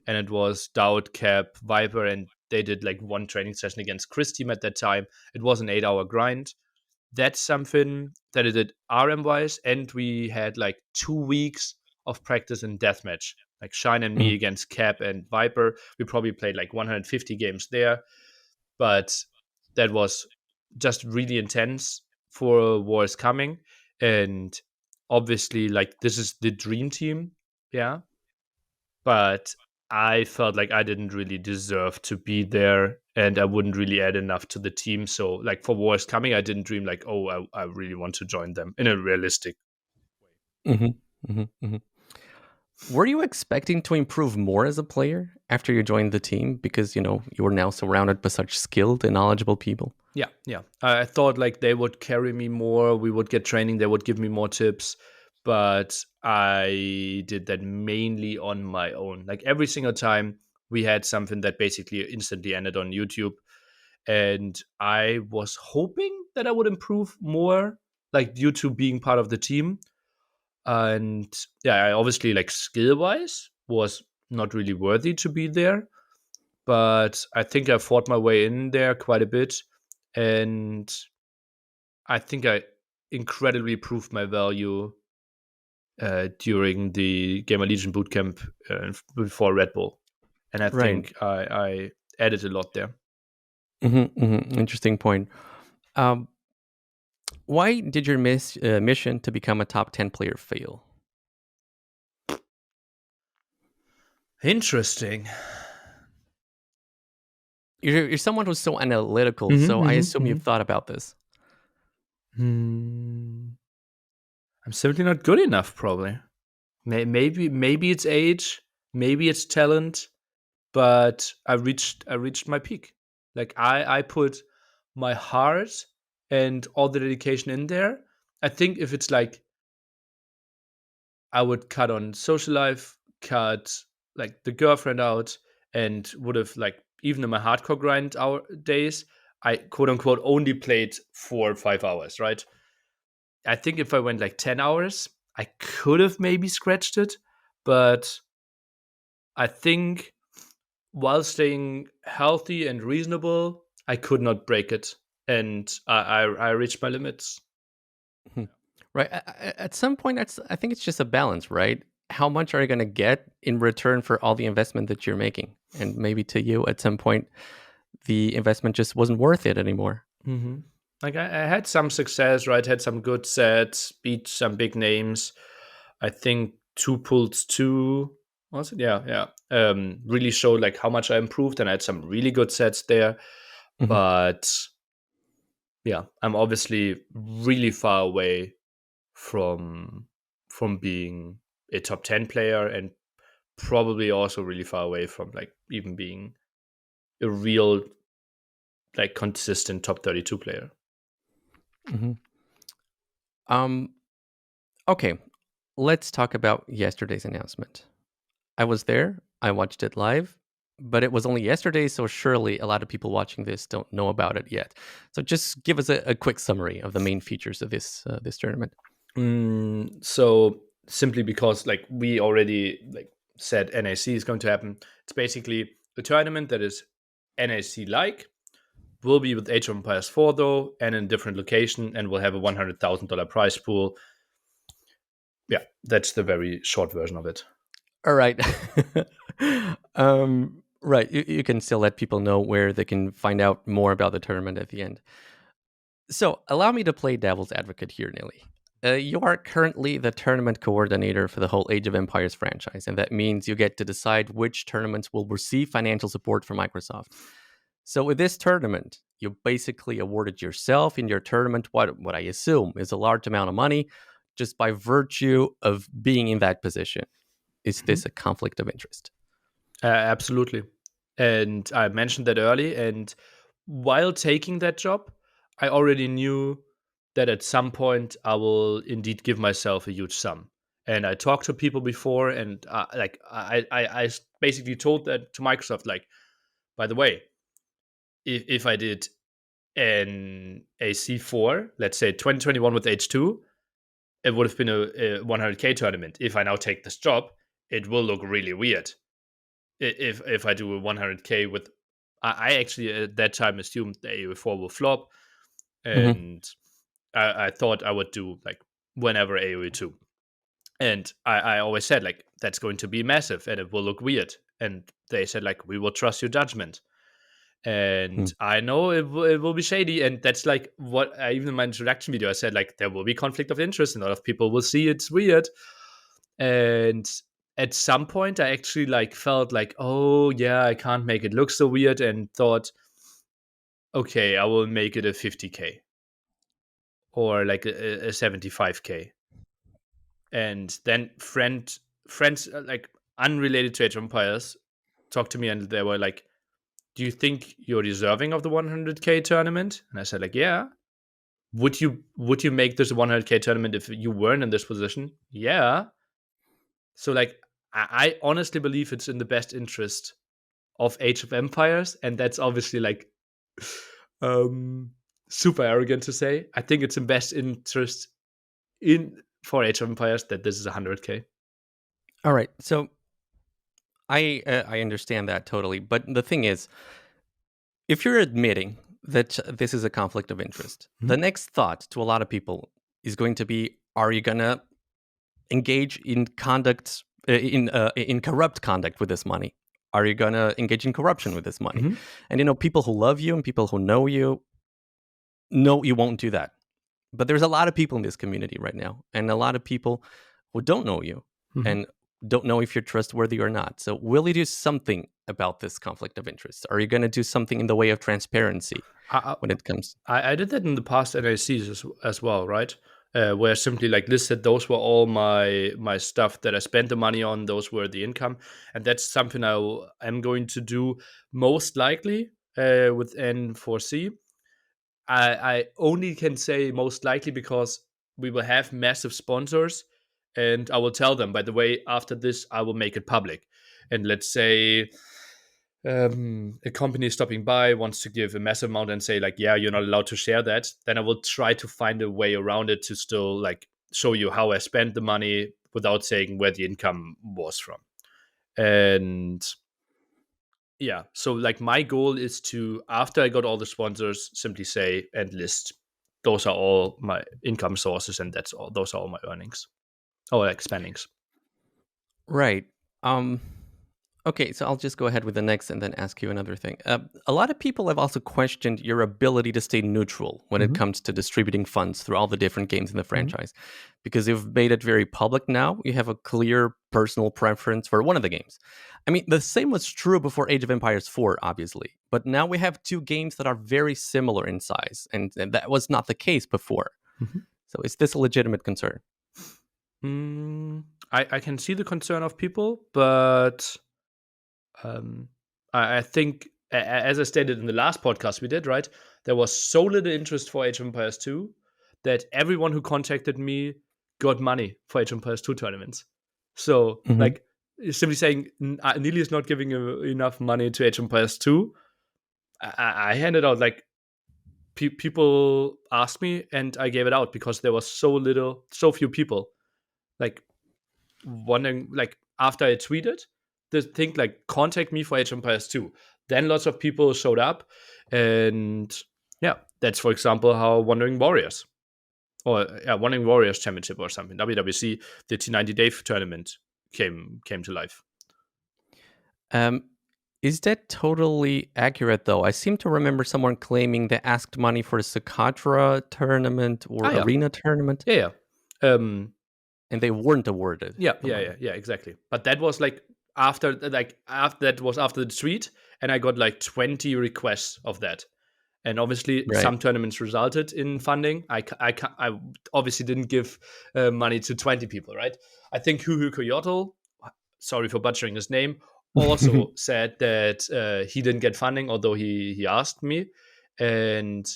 And it was Dowd, Cap, Viper, and they did like one training session against Chris team at that time. It was an 8 hour grind. That's something that I did RM wise, and we had like 2 weeks of practice in deathmatch. Like Shine and me mm, against Cap and Viper. We probably played like 150 games there, but that was just really intense for War is Coming. And obviously, like, this is the dream team, yeah, but I felt like I didn't really deserve to be there, and I wouldn't really add enough to the team. So like for War is Coming, I didn't dream like, oh, I really want to join them in a realistic hmm hmm hmm Were you expecting to improve more as a player after you joined the team? Because, you were now surrounded by such skilled and knowledgeable people. Yeah, yeah. I thought like they would carry me more. We would get training. They would give me more tips, but I did that mainly on my own. Like every single time we had something that basically instantly ended on YouTube, and I was hoping that I would improve more, like due to being part of the team. And yeah, I obviously like skill wise was not really worthy to be there, but I think I fought my way in there quite a bit, and I think I incredibly proved my value during the Gamer Legion bootcamp before Red Bull, and I Right. think I added a lot there. Interesting point. Um, why did your mission to become a top 10 player fail? Interesting. You're someone who's so analytical, so I Mm-hmm, assume you've thought about this. hmm I'm simply not good enough. Probably. Maybe it's age, maybe it's talent, but I reached my peak. Like I put my heart and all the dedication in there. I think if it's like I would cut on social life, cut like the girlfriend out, and would have like even in my hardcore grind hour days, I quote unquote only played 4 or 5 hours, right? I think if I went like 10 hours, I could have maybe scratched it, but I think while staying healthy and reasonable, I could not break it, and I reached my limits. Mhm. Right. At some point, I think it's just a balance, right? How much are you going to get in return for all the investment that you're making? And maybe to you, at some point, the investment just wasn't worth it anymore. hmm Like I had some success, right? Had some good sets, beat some big names. I think two pulls two was it? Yeah, yeah. Really showed like how much I improved, and I had some really good sets there. Hmm. But yeah, I'm obviously really far away from being a top 10 player, and probably also really far away from like even being a real like consistent top 32 player. Mm-hmm. Okay, let's talk about yesterday's announcement. I was there. I watched it live, but it was only yesterday, so surely a lot of people watching this don't know about it yet. So just give us a quick summary of the main features of this tournament. So simply because like we already like said NAC is going to happen, it's basically a tournament that is NAC like, will be with Age of Empires 4 though, and in a different location, and will have a $100,000 prize pool. Yeah, that's the very short version of it. All right. Right. You can still let people know where they can find out more about the tournament at the end. So allow me to play devil's advocate here, Nili. You are currently the tournament coordinator for the whole Age of Empires franchise, and that means you get to decide which tournaments will receive financial support from Microsoft. So with this tournament, you basically awarded yourself in your tournament what I assume is a large amount of money just by virtue of being in that position. Is Mhm. this a conflict of interest? Absolutely. And I mentioned that early. And while taking that job, I already knew that at some point I will indeed give myself a huge sum. And I talked to people before, and I basically told that to Microsoft, like, by the way, if I did an AC4, let's say 2021 with H2, it would have been a 100K tournament. If I now take this job, it will look really weird if I do a 100K with. I actually at that time assumed the AOE4 will flop, Mm-hmm. and I thought I would do like whenever AOE2, and I always said like that's going to be massive and it will look weird, and they said like we will trust your judgment, and I know it will be shady, and that's like what I even in my introduction video I said like there will be conflict of interest, and a lot of people will see it's weird, and at some point I actually like felt like, oh yeah, I can't make it look so weird, and thought, okay, I will make it a 50K or like a 75K. And then friends like unrelated to Age of Empires talked to me, and they were like, do you think you're deserving of the 100K tournament? And I said like, yeah. Would you make this a 100K tournament if you weren't in this position? Yeah. So like I honestly believe it's in the best interest of Age of Empires, and that's obviously like um super arrogant to say. I think it's in best interest in for Age of Empires that this is 100K. All right. So I understand that totally, but the thing is, if you're admitting that this is a conflict of interest, the Mhm. next thought to a lot of people is going to be: are you gonna engage in conduct in corrupt conduct with this money? Are you gonna engage in corruption with this money? Mhm. And people who love you and people who know you know you won't do that. But there's a lot of people in this community right now, and a lot of people who don't know you Mhm. and don't know if you're trustworthy or not. So, will you do something about this conflict of interest? Are you going to do something in the way of transparency I, when it comes? I did that in the past NACs as well, right? Where I simply like listed those were all my stuff that I spent the money on. Those were the income, and that's something am going to do most likely with N4C. I only can say most likely because we will have massive sponsors, and I will tell them, by the way, after this, I will make it public. And let's say a company stopping by wants to give a massive amount and say, like, yeah, you're not allowed to share that, then I will try to find a way around it to still like show you how I spent the money without saying where the income was from. And yeah, so like my goal is to, after I got all the sponsors, simply say and list those are all my income sources, and that's all, those are all my earnings or like spendings. Right. Um, Okay, so I'll just go ahead with the next and then ask you another thing. A lot of people have also questioned your ability to stay neutral when it Mm-hmm. comes to distributing funds through all the different games in the Mm-hmm. franchise, because you've made it very public now. You have a clear personal preference for one of the games. I mean, the same was true before Age of Empires 4, obviously, but now we have two games that are very similar in size, and that was not the case before. Mm-hmm. So is this a legitimate concern? I can see the concern of people, but um, I think as I stated in the last podcast we did, right? There was so little interest for Age of Empires 2 that everyone who contacted me got money for Age of Empires 2 tournaments. So, Hmm. like, simply saying Nili is not giving enough money to Age of Empires 2, I handed out, like, people asked me and I gave it out because there was so few people, like, wondering, like, after I tweeted the thing, like, contact me for Age of Empires 2. Then lots of people showed up, and yeah, that's, for example, how Wandering Warriors, or yeah, Wandering Warriors Championship or something, WWC, the T90 Day tournament came to life. Um, is that totally accurate, though? I seem to remember someone claiming they asked money for a Sakatra tournament or Yeah, arena tournament, yeah, yeah. and they weren't awarded the money. Yeah, exactly. But that was like after that was after the tweet, and I got like 20 requests of that. And obviously, Right. some tournaments resulted in funding. I obviously didn't give money to 20 people, right? I think Huhu Koyotl, sorry for butchering his name, also said that he didn't get funding, although he asked me. And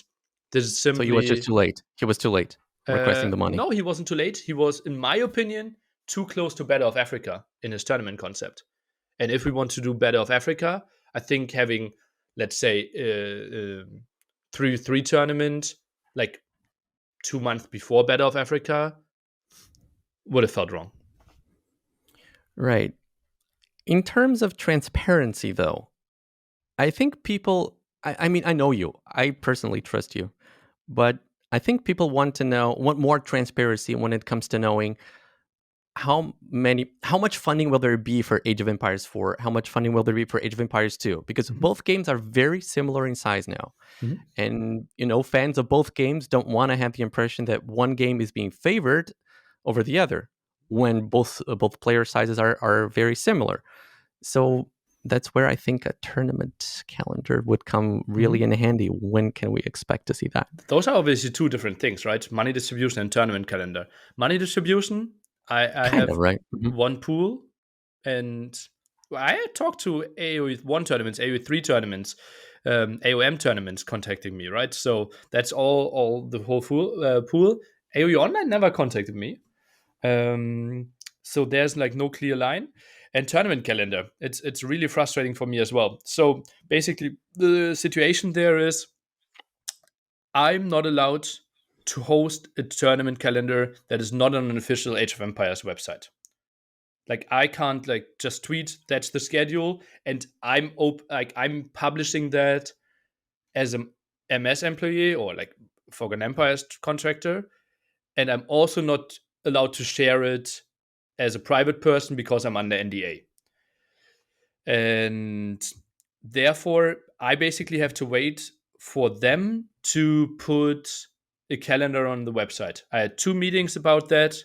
this is So he was just simply too late. He was too late requesting the money. no, he wasn't too late. He was, in my opinion, too close to Better of Africa in his tournament concept. And if we want to do Better of Africa, I think having, let's say, three tournament like 2 months before Better of Africa would have felt wrong. Right. In terms of transparency, though, I think people, I mean, I know you. I personally trust you. But I think people want more transparency when it comes to knowing how much funding will there be for Age of Empires 4? How much funding will there be for Age of Empires 2? Because Mm-hmm. both games are very similar in size now. Mm-hmm. And, fans of both games don't want to have the impression that one game is being favored over the other when both player sizes are very similar. So that's where I think a tournament calendar would come really in handy. When can we expect to see that? Those are obviously two different things, right? Money distribution and tournament calendar. Money distribution, I Kind of, have right? Mm-hmm. one pool, and I talked to AoE 1 tournaments, AoE 3 tournaments, AOM tournaments contacting me, right? So that's all the whole pool. AoE Online never contacted me. So there's like no clear line. And tournament calendar, it's really frustrating for me as well. So basically, the situation there is I'm not allowed to host a tournament calendar that is not on an official Age of Empires website. Like, I can't like just tweet that's the schedule, and I'm publishing that as a MS employee or like Forgotten Empires contractor, and I'm also not allowed to share it as a private person because I'm under NDA. And therefore, I basically have to wait for them to put a calendar on the website. I had 2 meetings about that.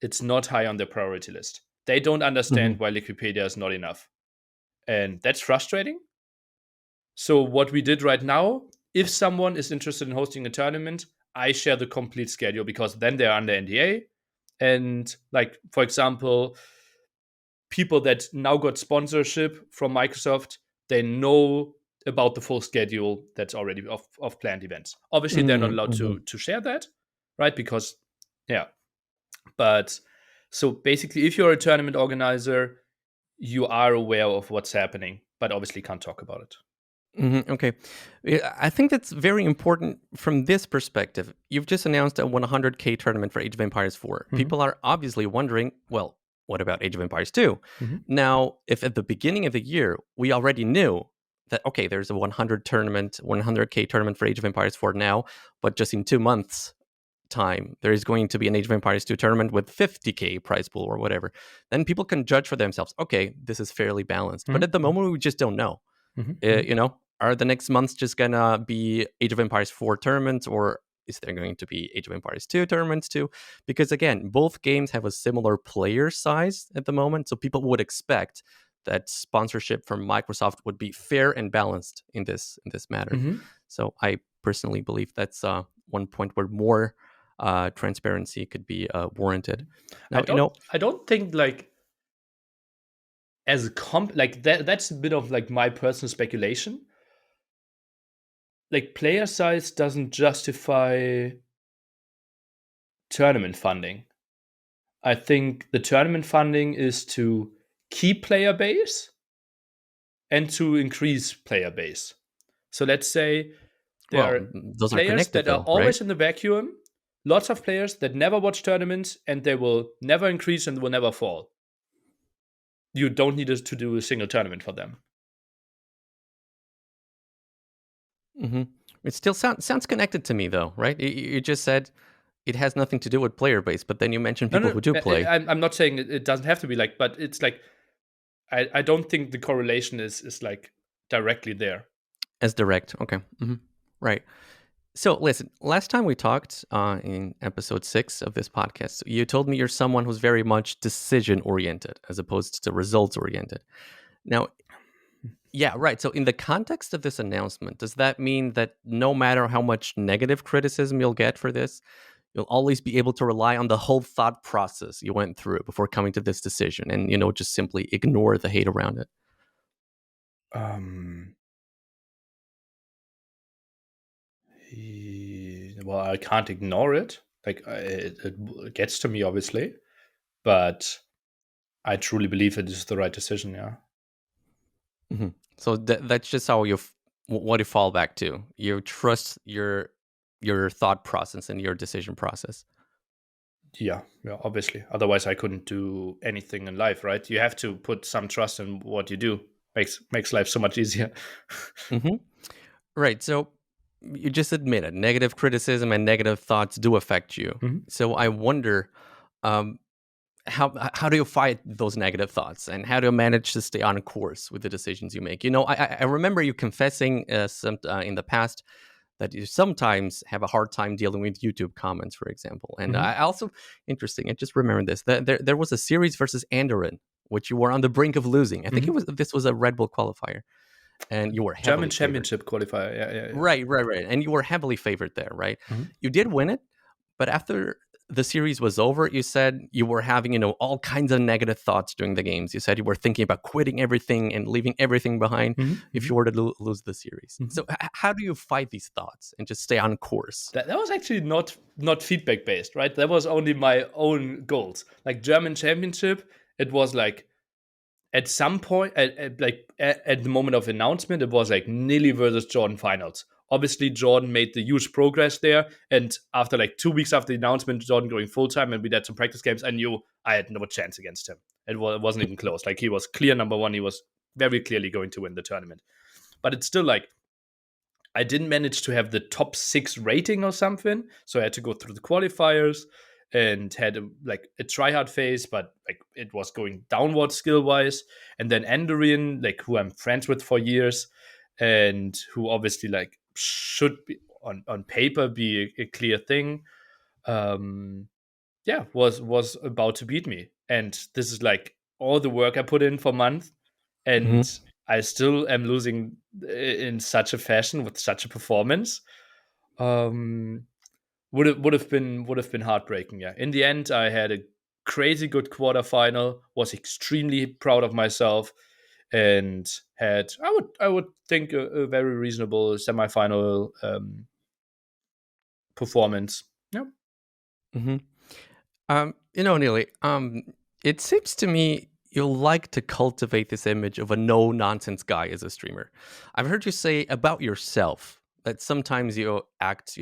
It's not high on their priority list. They don't understand why Wikipedia is not enough. And that's frustrating. So, what we did right now, if someone is interested in hosting a tournament, I share the complete schedule because then they're under NDA. And, like, for example, people that now got sponsorship from Microsoft, they know about the full schedule that's already of planned events. Obviously, they're not allowed Mm-hmm. to share that, right? Because, yeah. But so basically, if you're a tournament organizer, you are aware of what's happening, but obviously can't talk about it. Mm-hmm. Okay. Yeah, I think that's very important from this perspective. You've just announced a 100K tournament for Age of Empires 4. Mm-hmm. People are obviously wondering, well, what about Age of Empires 2? Mm-hmm. Now, if at the beginning of the year we already knew that, okay, there's a 100K tournament for Age of Empires 4 now, but just in 2 months' time, there is going to be an Age of Empires 2 tournament with 50K prize pool or whatever, then people can judge for themselves, okay, this is fairly balanced. But at the moment, we just don't know. Mm-hmm. Are the next months just gonna be Age of Empires 4 tournaments, or is there going to be Age of Empires 2 tournaments too? Because again, both games have a similar player size at the moment, so people would expect that sponsorship from Microsoft would be fair and balanced in this matter. Mm-hmm. So I personally believe that's one point where more transparency could be warranted. Now, I don't think like as a that's a bit of like my personal speculation. like player size doesn't justify tournament funding. I think the tournament funding is to keep player base and to increase player base. So let's say there Well, are those are players connected that are though, right? always in the vacuum, lots of players that never watch tournaments and they will never increase and will never fall. You don't need to do a single tournament for them. hmm It still sounds connected to me though, right? You just said it has nothing to do with player base, but then you mentioned No, people no, who do play I'm not saying it doesn't have to be like, but it's like I don't think the correlation is like directly there. as direct. Okay, right. So listen, last time we talked in episode 6 of this podcast, you told me you're someone who's very much decision oriented as opposed to results oriented. Now, yeah, right. So in the context of this announcement, does that mean that no matter how much negative criticism you'll get for this, you'll always be able to rely on the whole thought process you went through before coming to this decision and, just simply ignore the hate around it? Um, well, I can't ignore it. Like it gets to me, obviously, but I truly believe it is the right decision. Yeah. hmm So that's just how what you fall back to. You trust your thought process and your decision process. Yeah, yeah, obviously. Otherwise, I couldn't do anything in life, right? You have to put some trust in what you do. Makes life so much easier. hmm Right. So you just admitted negative criticism and negative thoughts do affect you. Mhm. So I wonder, um, how do you fight those negative thoughts, and how do you manage to stay on course with the decisions you make? I remember you confessing in the past that you sometimes have a hard time dealing with YouTube comments, for example. And Mhm. I also, interesting, I just remembered this. There was a series versus Andorran, which you were on the brink of losing. I think Mhm. this was a Red Bull qualifier, and you were German heavily favored. Championship qualifier. Yeah, yeah, yeah. Right. And you were heavily favored there, right? Mhm. You did win it, but after the series was over, you said you were having, all kinds of negative thoughts during the games. You said you were thinking about quitting everything and leaving everything behind Mhm. if Mhm. you were to lose the series. Mhm. So, how do you fight these thoughts and just stay on course? That was actually not feedback based, right? That was only my own goals. Like German Championship, it was like at some point, at the moment of announcement, it was like Nili versus Jordan finals. Obviously, Jordan made the huge progress there, and after like 2 weeks after the announcement, Jordan going full time, and we did some practice games. I knew I had no chance against him. It wasn't even close. Like he was clear number one. He was very clearly going to win the tournament. But it's still like I didn't manage to have the top 6 rating or something, so I had to go through the qualifiers and had like a tryhard phase, but like it was going downward skill wise. And then Andorian, like who I'm friends with for years, and who obviously like should be on paper be a clear thing. Um, yeah, was about to beat me, and this is like all the work I put in for months, and hmm I still am losing in such a fashion with such a performance. Um, would have been heartbreaking. Yeah. In the end, I had a crazy good quarterfinal. Was extremely proud of myself, and had I would think a very reasonable semifinal performance. Yeah. hmm Neely, it seems to me you like to cultivate this image of a no nonsense guy as a streamer. I've heard you say about yourself that sometimes you act,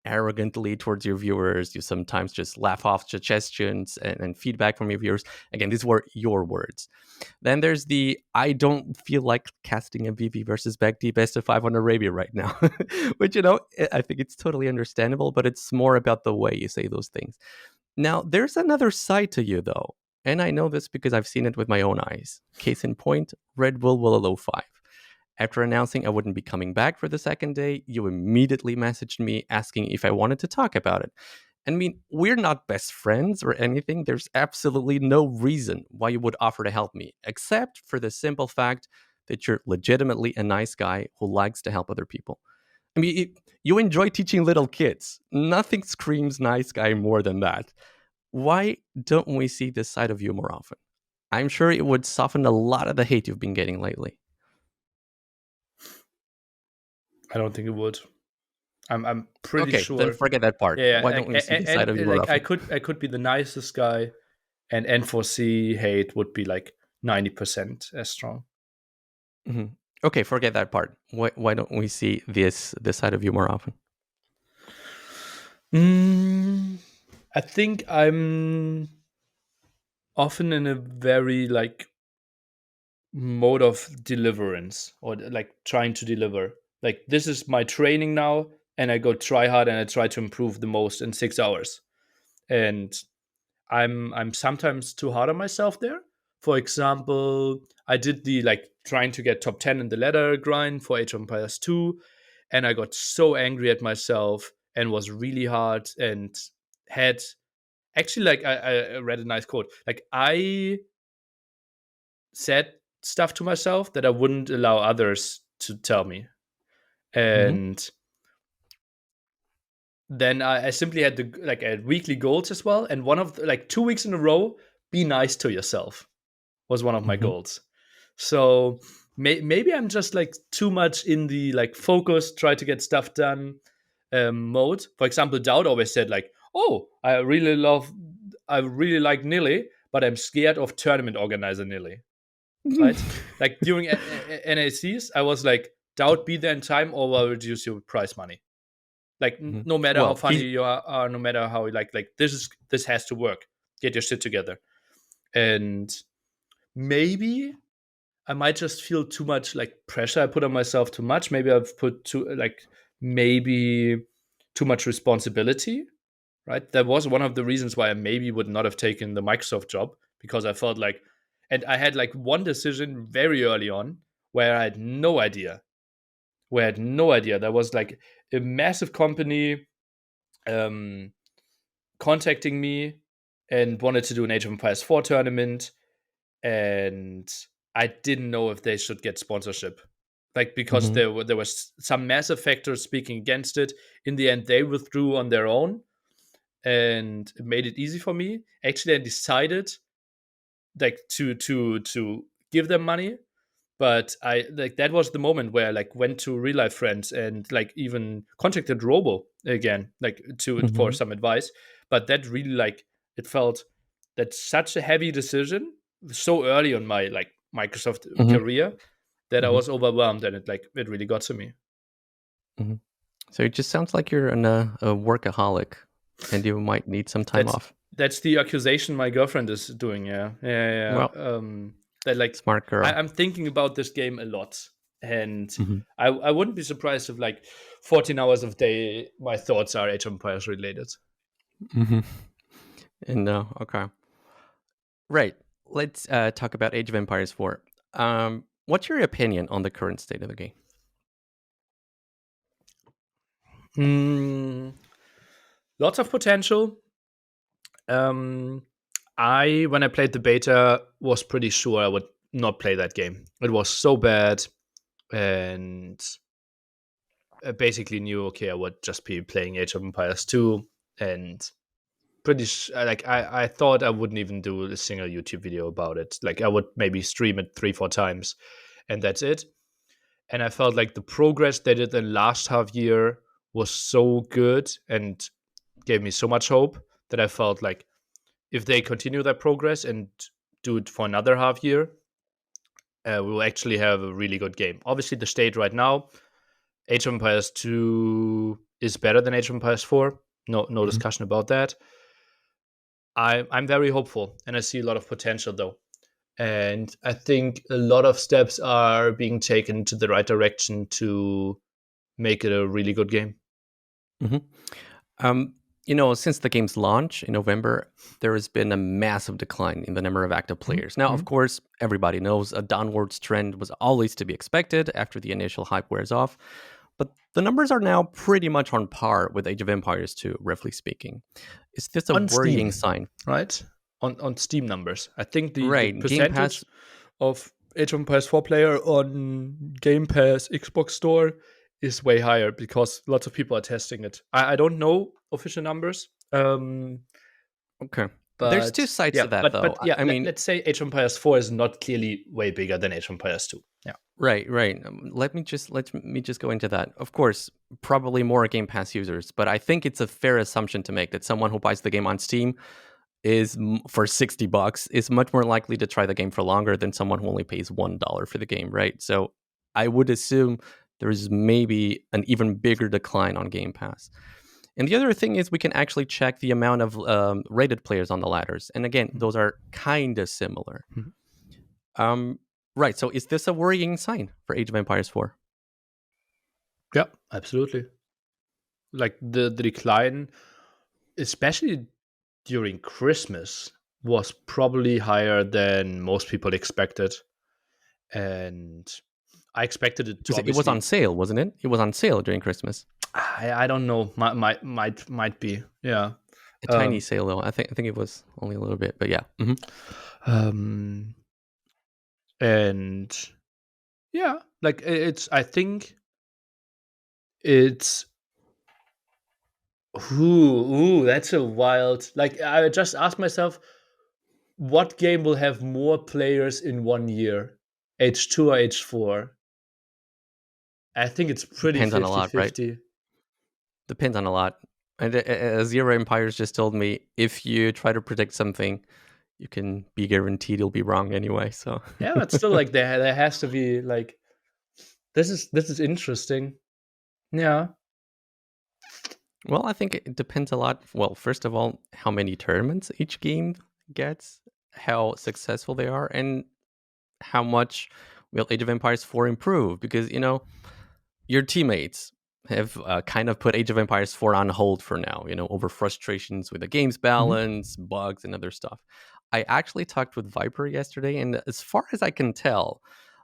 arrogantly towards your viewers. You sometimes just laugh off suggestions and feedback from your viewers. Again, these were your words. Then there's the I don't feel like casting a VV versus Bagdi best of 5 on Arabia right now, which, I think it's totally understandable, but it's more about the way you say those things. Now, there's another side to you, though, and I know this because I've seen it with my own eyes. Case in point, Red Bull Willow 5. After announcing I wouldn't be coming back for the second day, you immediately messaged me asking if I wanted to talk about it. I mean, we're not best friends or anything. There's absolutely no reason why you would offer to help me, except for the simple fact that you're legitimately a nice guy who likes to help other people. I mean, you enjoy teaching little kids. Nothing screams nice guy more than that. Why don't we see this side of you more often? I'm sure it would soften a lot of the hate you've been getting lately. I don't think it would. I'm pretty Okay, then sure. forget that part. Yeah, Why don't we see the side of you more like often? I could be the nicest guy, and N4C hate would be like 90% as strong. Hmm. Okay, forget that part. Why don't we see this side of you more often? Mm, I think I'm often in a very like mode of deliverance, or like trying to deliver. Like this is my training now, and I go try hard and I try to improve the most in 6 hours. And I'm sometimes too hard on myself there. For example, I did the like trying to get top 10 in the ladder grind for Age of Empires 2, and I got so angry at myself and was really hard and had actually like I read a nice quote. Like I said stuff to myself that I wouldn't allow others to tell me. Hmm. And then I simply had the like I had weekly goals as well. And one of like 2 weeks in a row, be nice to yourself was one of my Hmm. goals. So maybe I'm just like too much in the like focus, try to get stuff done mode. For example, Dowd always said like, "Oh, I really like Nili, but I'm scared of tournament organizer Nili." Right? Like during NACs, I was like, "Dowd, be there in time, or I'll reduce your prize money." Like Hmm. no matter how Well, funny you are, no matter how like this has to work. Get your shit together. And maybe I might just feel too much like pressure. I put on myself too much. Maybe I've put too like maybe too much responsibility. Right. That was one of the reasons why I maybe would not have taken the Microsoft job, because I felt like, and I had like one decision very early on where I had no idea. Where I had no idea. There was like a massive company um, contacting me and wanted to do an Age of Empires 4 tournament, and I didn't know if they should get sponsorship. Like because hmm. there was some massive factors speaking against it. In the end, they withdrew on their own, and it made it easy for me. Actually, I decided like to give them money, but I like that was the moment where I like went to real life friends and like even contacted Robo again, like to for Hmm. some advice. But that really like it felt that such a heavy decision so early on my like Microsoft Hmm. career that I Hmm. was overwhelmed, and it really got to me. Hmm. So it just sounds like you're a workaholic, and you might need some time That's off. that's the accusation my girlfriend is doing. Yeah, yeah, Well, yeah. That like smart girl. I'm thinking about this game a lot, and Hmm. I wouldn't be surprised if like 14 hours of day my thoughts are Age of Empires related. Hmm. And no, okay, right. Let's talk about Age of Empires 4. What's your opinion on the current state of the game? Mm, lots of potential. Um, I when I played the beta was pretty sure I would not play that game. It was so bad, and I basically knew okay I would just be playing Age of Empires 2, and like I thought I wouldn't even do a single YouTube video about it. Like I would maybe stream it 3 4 times, and that's it. And I felt like the progress they did in last half year was so good and gave me so much hope that I felt like if they continue that progress and do it for another half year, we will actually have a really good game. Obviously, the state right now, Age of Empires 2 is better than Age of Empires 4. No Hmm. discussion about that. I'm very hopeful, and I see a lot of potential though. And I think a lot of steps are being taken to the right direction to make it a really good game. Hmm. Um, since the game's launch in November, there has been a massive decline in the number of active players. Now, Mm-hmm. of course, everybody knows a downwards trend was always to be expected after the initial hype wears off, but the numbers are now pretty much on par with Age of Empires 2, roughly speaking. Is this a On worrying Steam, sign? right? On Steam numbers, I think the Right, Game percentage Pass. of Age of Empires 4 player on Game Pass Xbox Store is way higher because lots of people are testing it. I don't know official numbers. Okay. There's two But sides yeah, to that, but though. yeah, I mean, let's say Age of Empires 4 is not clearly way bigger than Age of Empires 2. Yeah. right. Let me just go into that. Of course, probably more Game Pass users, but I think it's a fair assumption to make that someone who buys the game on Steam is for $60 is much more likely to try the game for longer than someone who only pays $1 for the game, right? So I would assume there's maybe an even bigger decline on Game Pass. And the other thing is we can actually check the amount of rated players on the ladders. And again, those are kind of similar. Mhm. Um, right. So is this a worrying sign for Age of Empires 4? Yeah, absolutely. Like the decline, especially during Christmas, was probably higher than most people expected. And I expected it to Because it was on obviously. sale, wasn't it? It was on sale during Christmas. I don't know. Might be. Yeah. A tiny Um, sale, though. I think it was only a little bit, but yeah. um, and yeah, like it's. I think it's. Ooh, that's a wild. Like I just asked myself, what game will have more players in 1 year? H2 or H4? I think it's pretty Depends on a lot, right? 50-50. Depends on a lot. And Zero Empires just told me if you try to predict something, you can be guaranteed you'll be wrong anyway. So, Yeah, but still, like there has to be like this is interesting. Yeah. well, I think it depends a lot. Well, first of all, how many tournaments each game gets, how successful they are, and how much will Age of Empires 4 improve. Because, your teammates have kind of put Age of Empires 4 on hold for now, over frustrations with the game's Mhm. balance, bugs, and other stuff. I actually talked with Viper yesterday, and as far as I can tell,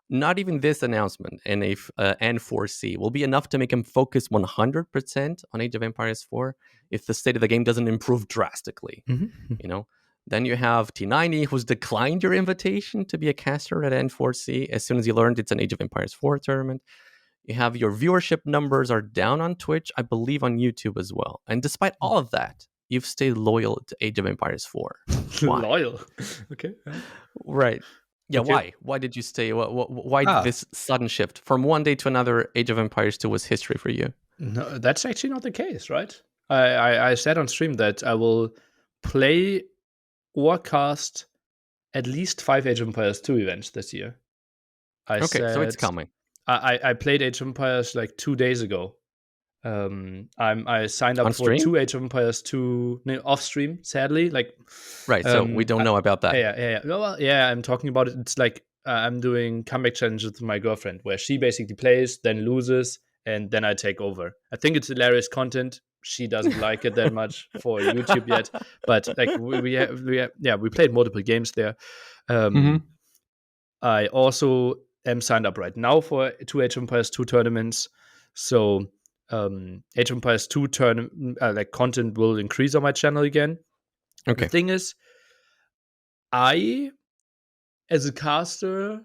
not even this announcement and a N4C will be enough to make him focus 100% on Age of Empires 4 if the state of the game doesn't improve drastically. Mhm. You know, then you have T90 who's declined your invitation to be a caster at N4C as soon as he learned it's an Age of Empires 4 tournament. You have your viewership numbers are down on Twitch, I believe on YouTube as well. And despite all of that, you've stayed loyal to Age of Empires 4. Why? Loyal. Okay. Yeah. Right. Yeah, Okay. why? Why did you stay? Why Ah, this sudden shift? From one day to another, Age of Empires 2 was history for you. no, that's actually not the case, right? I said on stream that I will play or cast at least 5 Age of Empires 2 events this year. I Okay, so it's said coming. I played Age of Empires like 2 days ago. I signed up On for stream? 2 Age of Empires 2 off stream. Sadly, like Right, so we don't I, know about that. yeah. Well, yeah, I'm talking about it. It's like I'm doing comeback challenges with my girlfriend, where she basically plays, then loses, and then I take over. I think it's hilarious content. She doesn't like it that much for YouTube yet, but like we played multiple games there. hmm Um, I also am signed up right now for 2 Age of Empires 2 tournaments. So Age of Empires 2 like content will increase on my channel again. The Okay. thing is, I as a caster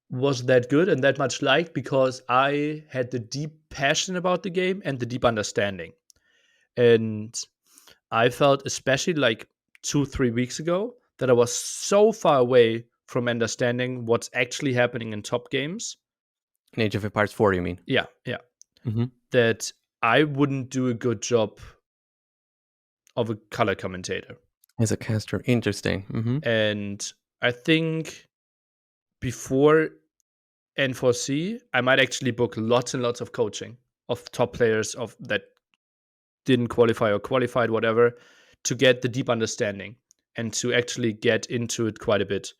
was that good and that much liked because I had the deep passion about the game and the deep understanding. And I felt, especially like 2-3 weeks ago, that I was so far away from understanding what's actually happening in top games. In Age of Empires 4, you mean? Yeah. hmm That I wouldn't do a good job of a color commentator. As a caster, interesting. And I think before N4C, I might actually book lots and lots of coaching of top players of that didn't qualify or qualified, whatever, to get the deep understanding and to actually get into it quite a bit.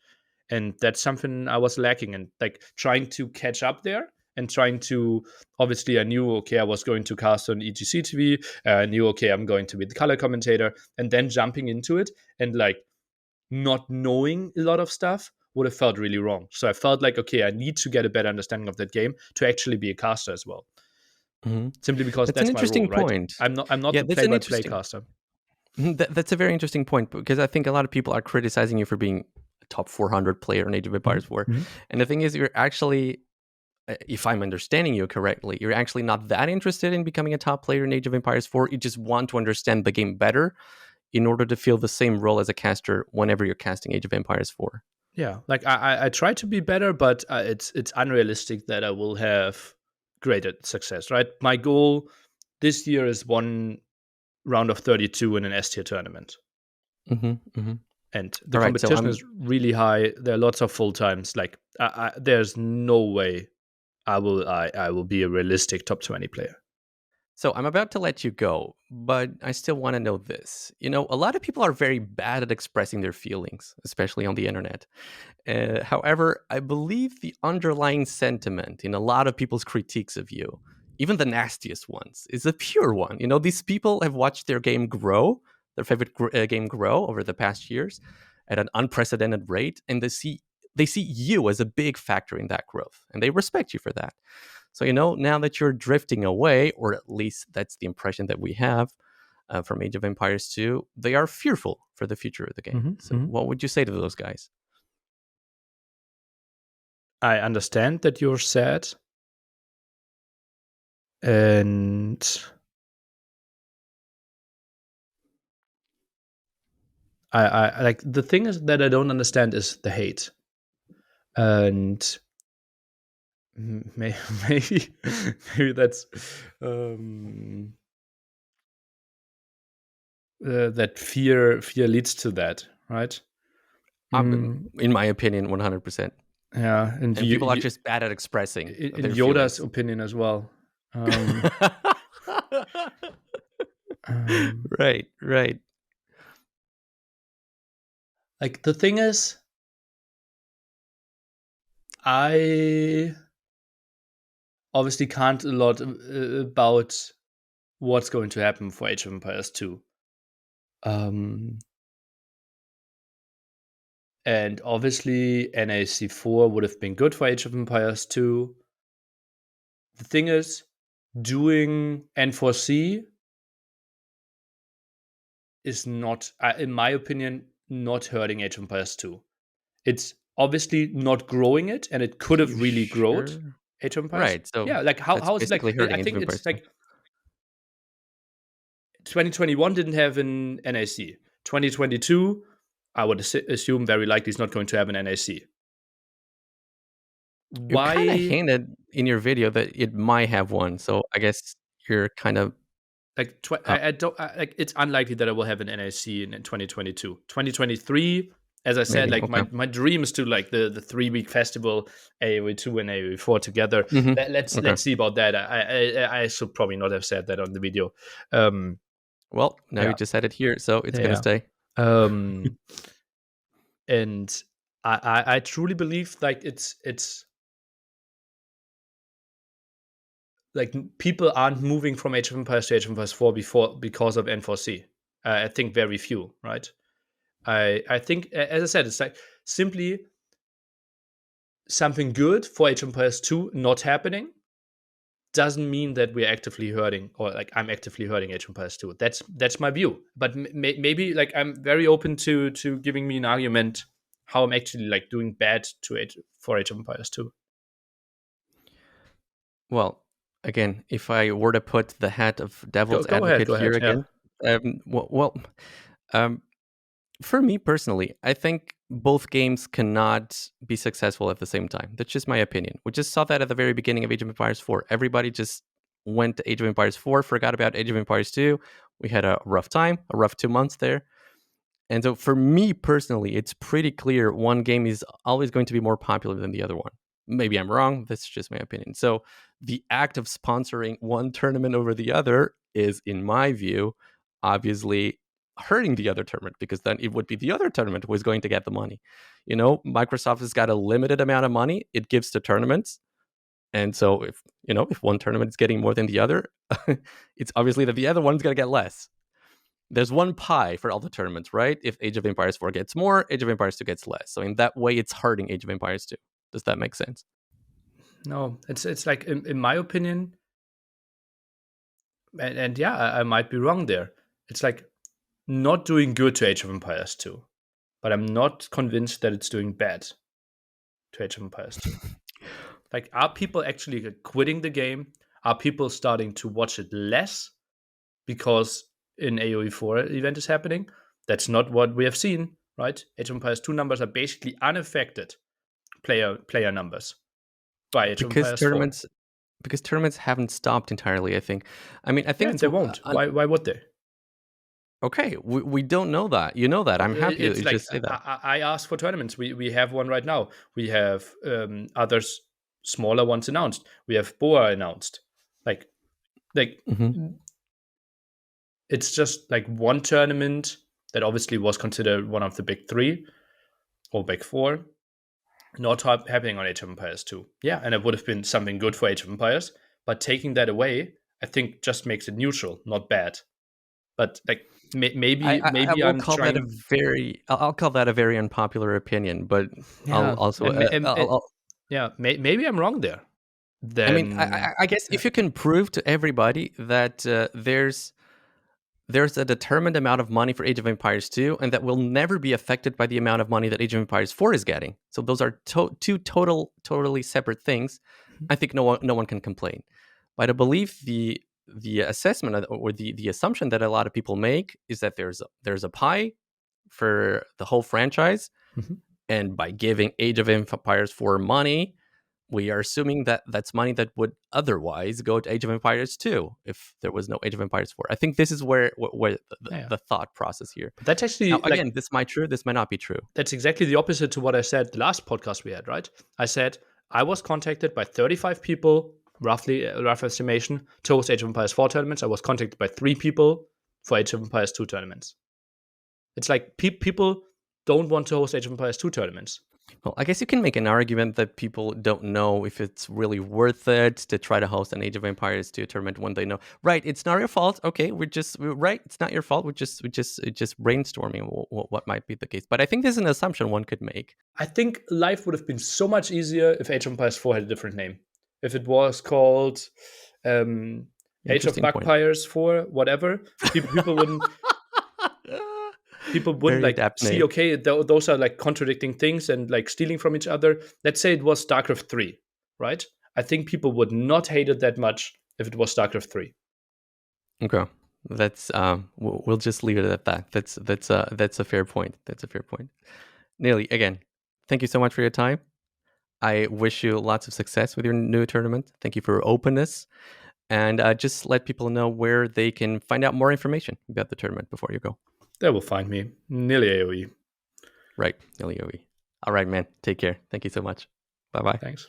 And that's something I was lacking in, like trying to catch up there and trying to. Obviously, I knew okay, I was going to cast on EGC TV. I knew okay, I'm going to be the color commentator, and then jumping into it and like not knowing a lot of stuff would have felt really wrong. So I felt like okay, I need to get a better understanding of that game to actually be a caster as well. hmm Simply because That's an that's my role, interesting right? point. I'm not Yeah, the that's an play-by-play interesting. caster. That's a very interesting point because I think a lot of people are criticizing you for being a top 400 player in Age of Empires 4. Mm-hmm. And the thing is, you're actually, if I'm understanding you correctly, you're actually not that interested in becoming a top player in Age of Empires 4. You just want to understand the game better. in order to fill the same role as a caster whenever you're casting Age of Empires 4. Yeah, like I try to be better, but it's unrealistic that I will have greater success. Right, my goal this year is one round of 32 in an S tier tournament, and the All right, so competition is really high. There are lots of full times. Like there's no way I will be a realistic top 20 player. So I'm about to let you go, but I still want to know this. A lot of people are very bad at expressing their feelings, especially on the internet. However, I believe the underlying sentiment in a lot of people's critiques of you, even the nastiest ones, is a pure one. These people have watched their game grow, their favorite game grow over the past years at an unprecedented rate, and they see you as a big factor in that growth, and they respect you for that. So, now that you're drifting away, or at least that's the impression that we have from Age of Empires 2, they are fearful for the future of the game. So, what would you say to those guys? I understand that you're sad, and I like the thing is that I don't understand is the hate, and maybe maybe that's that fear leads to that, right? In my opinion, 100%. Yeah, and people are just bad at expressing in their Yoda's feelings. opinion as well. Right. Like the thing is, I obviously can't a lot about what's going to happen for Age of Empires 2. And obviously NAC4 would have been good for Age of Empires 2. The thing is, doing N4C is not, in my opinion, not hurting Age of Empires 2. It's obviously not growing it, and it could have really grown Age of Empires. Right. So yeah, like that's how is it like? basically hurting I Age of think Empires it's 2. like 2021 didn't have an NAC. 2022, I would assume very likely is not going to have an NAC. You kind of Why? hinted in your video that it might have one, so I guess you're kind of Like I don't like. It's unlikely that I will have an NAC in 2022. 2023, as I said, maybe. like Okay. my dream is to like the 3-week festival, AoE2 and AoE4 together. Okay. Let's see about that. I should probably not have said that on the video. Well, now you Yeah, just said it here, so it's gonna yeah. stay. And I truly believe like it's like people aren't moving from Age of Empires to Age of Empires 4 because of N4C. I think very few, right? I think, as I said, it's like simply something good for Age of Empires 2 not happening doesn't mean that we're actively hurting, or like I'm actively hurting Age of Empires 2. That's my view. But maybe like I'm very open to giving me an argument how I'm actually like doing bad for Age of Empires 2. Well, again, if I were to put the hat of devil's Go ahead, advocate go here ahead. Yeah. again, um, for me personally, I think both games cannot be successful at the same time. That's just my opinion. We just saw that at the very beginning of Age of Empires 4. Everybody just went to Age of Empires 4, forgot about Age of Empires 2. We had a rough time, a rough 2 months there. And so for me personally, it's pretty clear one game is always going to be more popular than the other one. Maybe I'm wrong. That's just my opinion. So the act of sponsoring one tournament over the other is, in my view, obviously hurting the other tournament, because then it would be the other tournament who is going to get the money. Microsoft has got a limited amount of money it gives to tournaments. And so if one tournament is getting more than the other, it's obviously that the other one's going to get less. There's one pie for all the tournaments, right? If Age of Empires 4 gets more, Age of Empires 2 gets less. So in that way, it's hurting Age of Empires 2. Does that make sense? No, it's like in my opinion, and yeah, I might be wrong there. It's like not doing good to Age of Empires 2, but I'm not convinced that it's doing bad to Age of Empires 2. Like, are people actually quitting the game? Are people starting to watch it less because an AoE4 event is happening? That's not what we have seen, right? Age of Empires 2 numbers are basically unaffected player numbers by Age of because Empires 4. tournaments haven't stopped entirely. I think. I mean, I Yeah, think and it's they won't. Why would they? okay. We don't know that. You know that. I'm happy that It's you like just say that. I asked for tournaments. We have one right now. We have others smaller ones announced. We have Boa announced. Like Hmm. it's just like one tournament that obviously was considered one of the big three or big four, not happening on Age of Empires 2. Yeah, and it would have been something good for Age of Empires, but taking that away, I think just makes it neutral, not bad. But like I maybe will I'm call that a trying. very. I'll call that a very unpopular opinion, but I'll Yeah, also. yeah, maybe I'm wrong there. I mean, Then I guess if you can prove to everybody that there's a determined amount of money for Age of Empires 2, and that will never be affected by the amount of money that Age of Empires 4 is getting. So those are two totally separate things. I think no one can complain. But I believe the assessment or the assumption that a lot of people make is that there's a pie for the whole franchise, Mhm. and by giving Age of Empires 4 money, we are assuming that that's money that would otherwise go to Age of Empires 2 if there was no Age of Empires 4. I think this is where Yeah, the thought process here. but that's Now, actually like again, this might true, this might not be true. that's exactly the opposite to what I said the last podcast we had, right? I said I was contacted by 35 people, roughly a rough estimation, to host Age of Empires 4 tournaments. I was contacted by 3 people for Age of Empires 2 tournaments. It's like people don't want to host Age of Empires 2 tournaments. Well, I guess you can make an argument that people don't know if it's really worth it to try to host an Age of Empires 2 tournament when they know, right? It's not your fault. Okay, right. It's not your fault. We're just brainstorming what might be the case. But I think this is an assumption one could make. I think life would have been so much easier if Age of Empires 4 had a different name. If it was called um, Age of Interesting point. Bugpires 4, whatever, people wouldn't people wouldn't Very like apt see, name. okay, those are like contradicting things and like stealing from each other. Let's say it was StarCraft 3, right? I think people would not hate it that much if it was StarCraft 3. Okay. That's we'll just leave it at that. That's a fair point. That's a fair point. Nili, again, thank you so much for your time. I wish you lots of success with your new tournament. Thank you for your openness, and just let people know where they can find out more information about the tournament before you go. They will find me. Nearly AoE. Right, Nili. All right, man. Take care. Thank you so much. Bye bye. Thanks.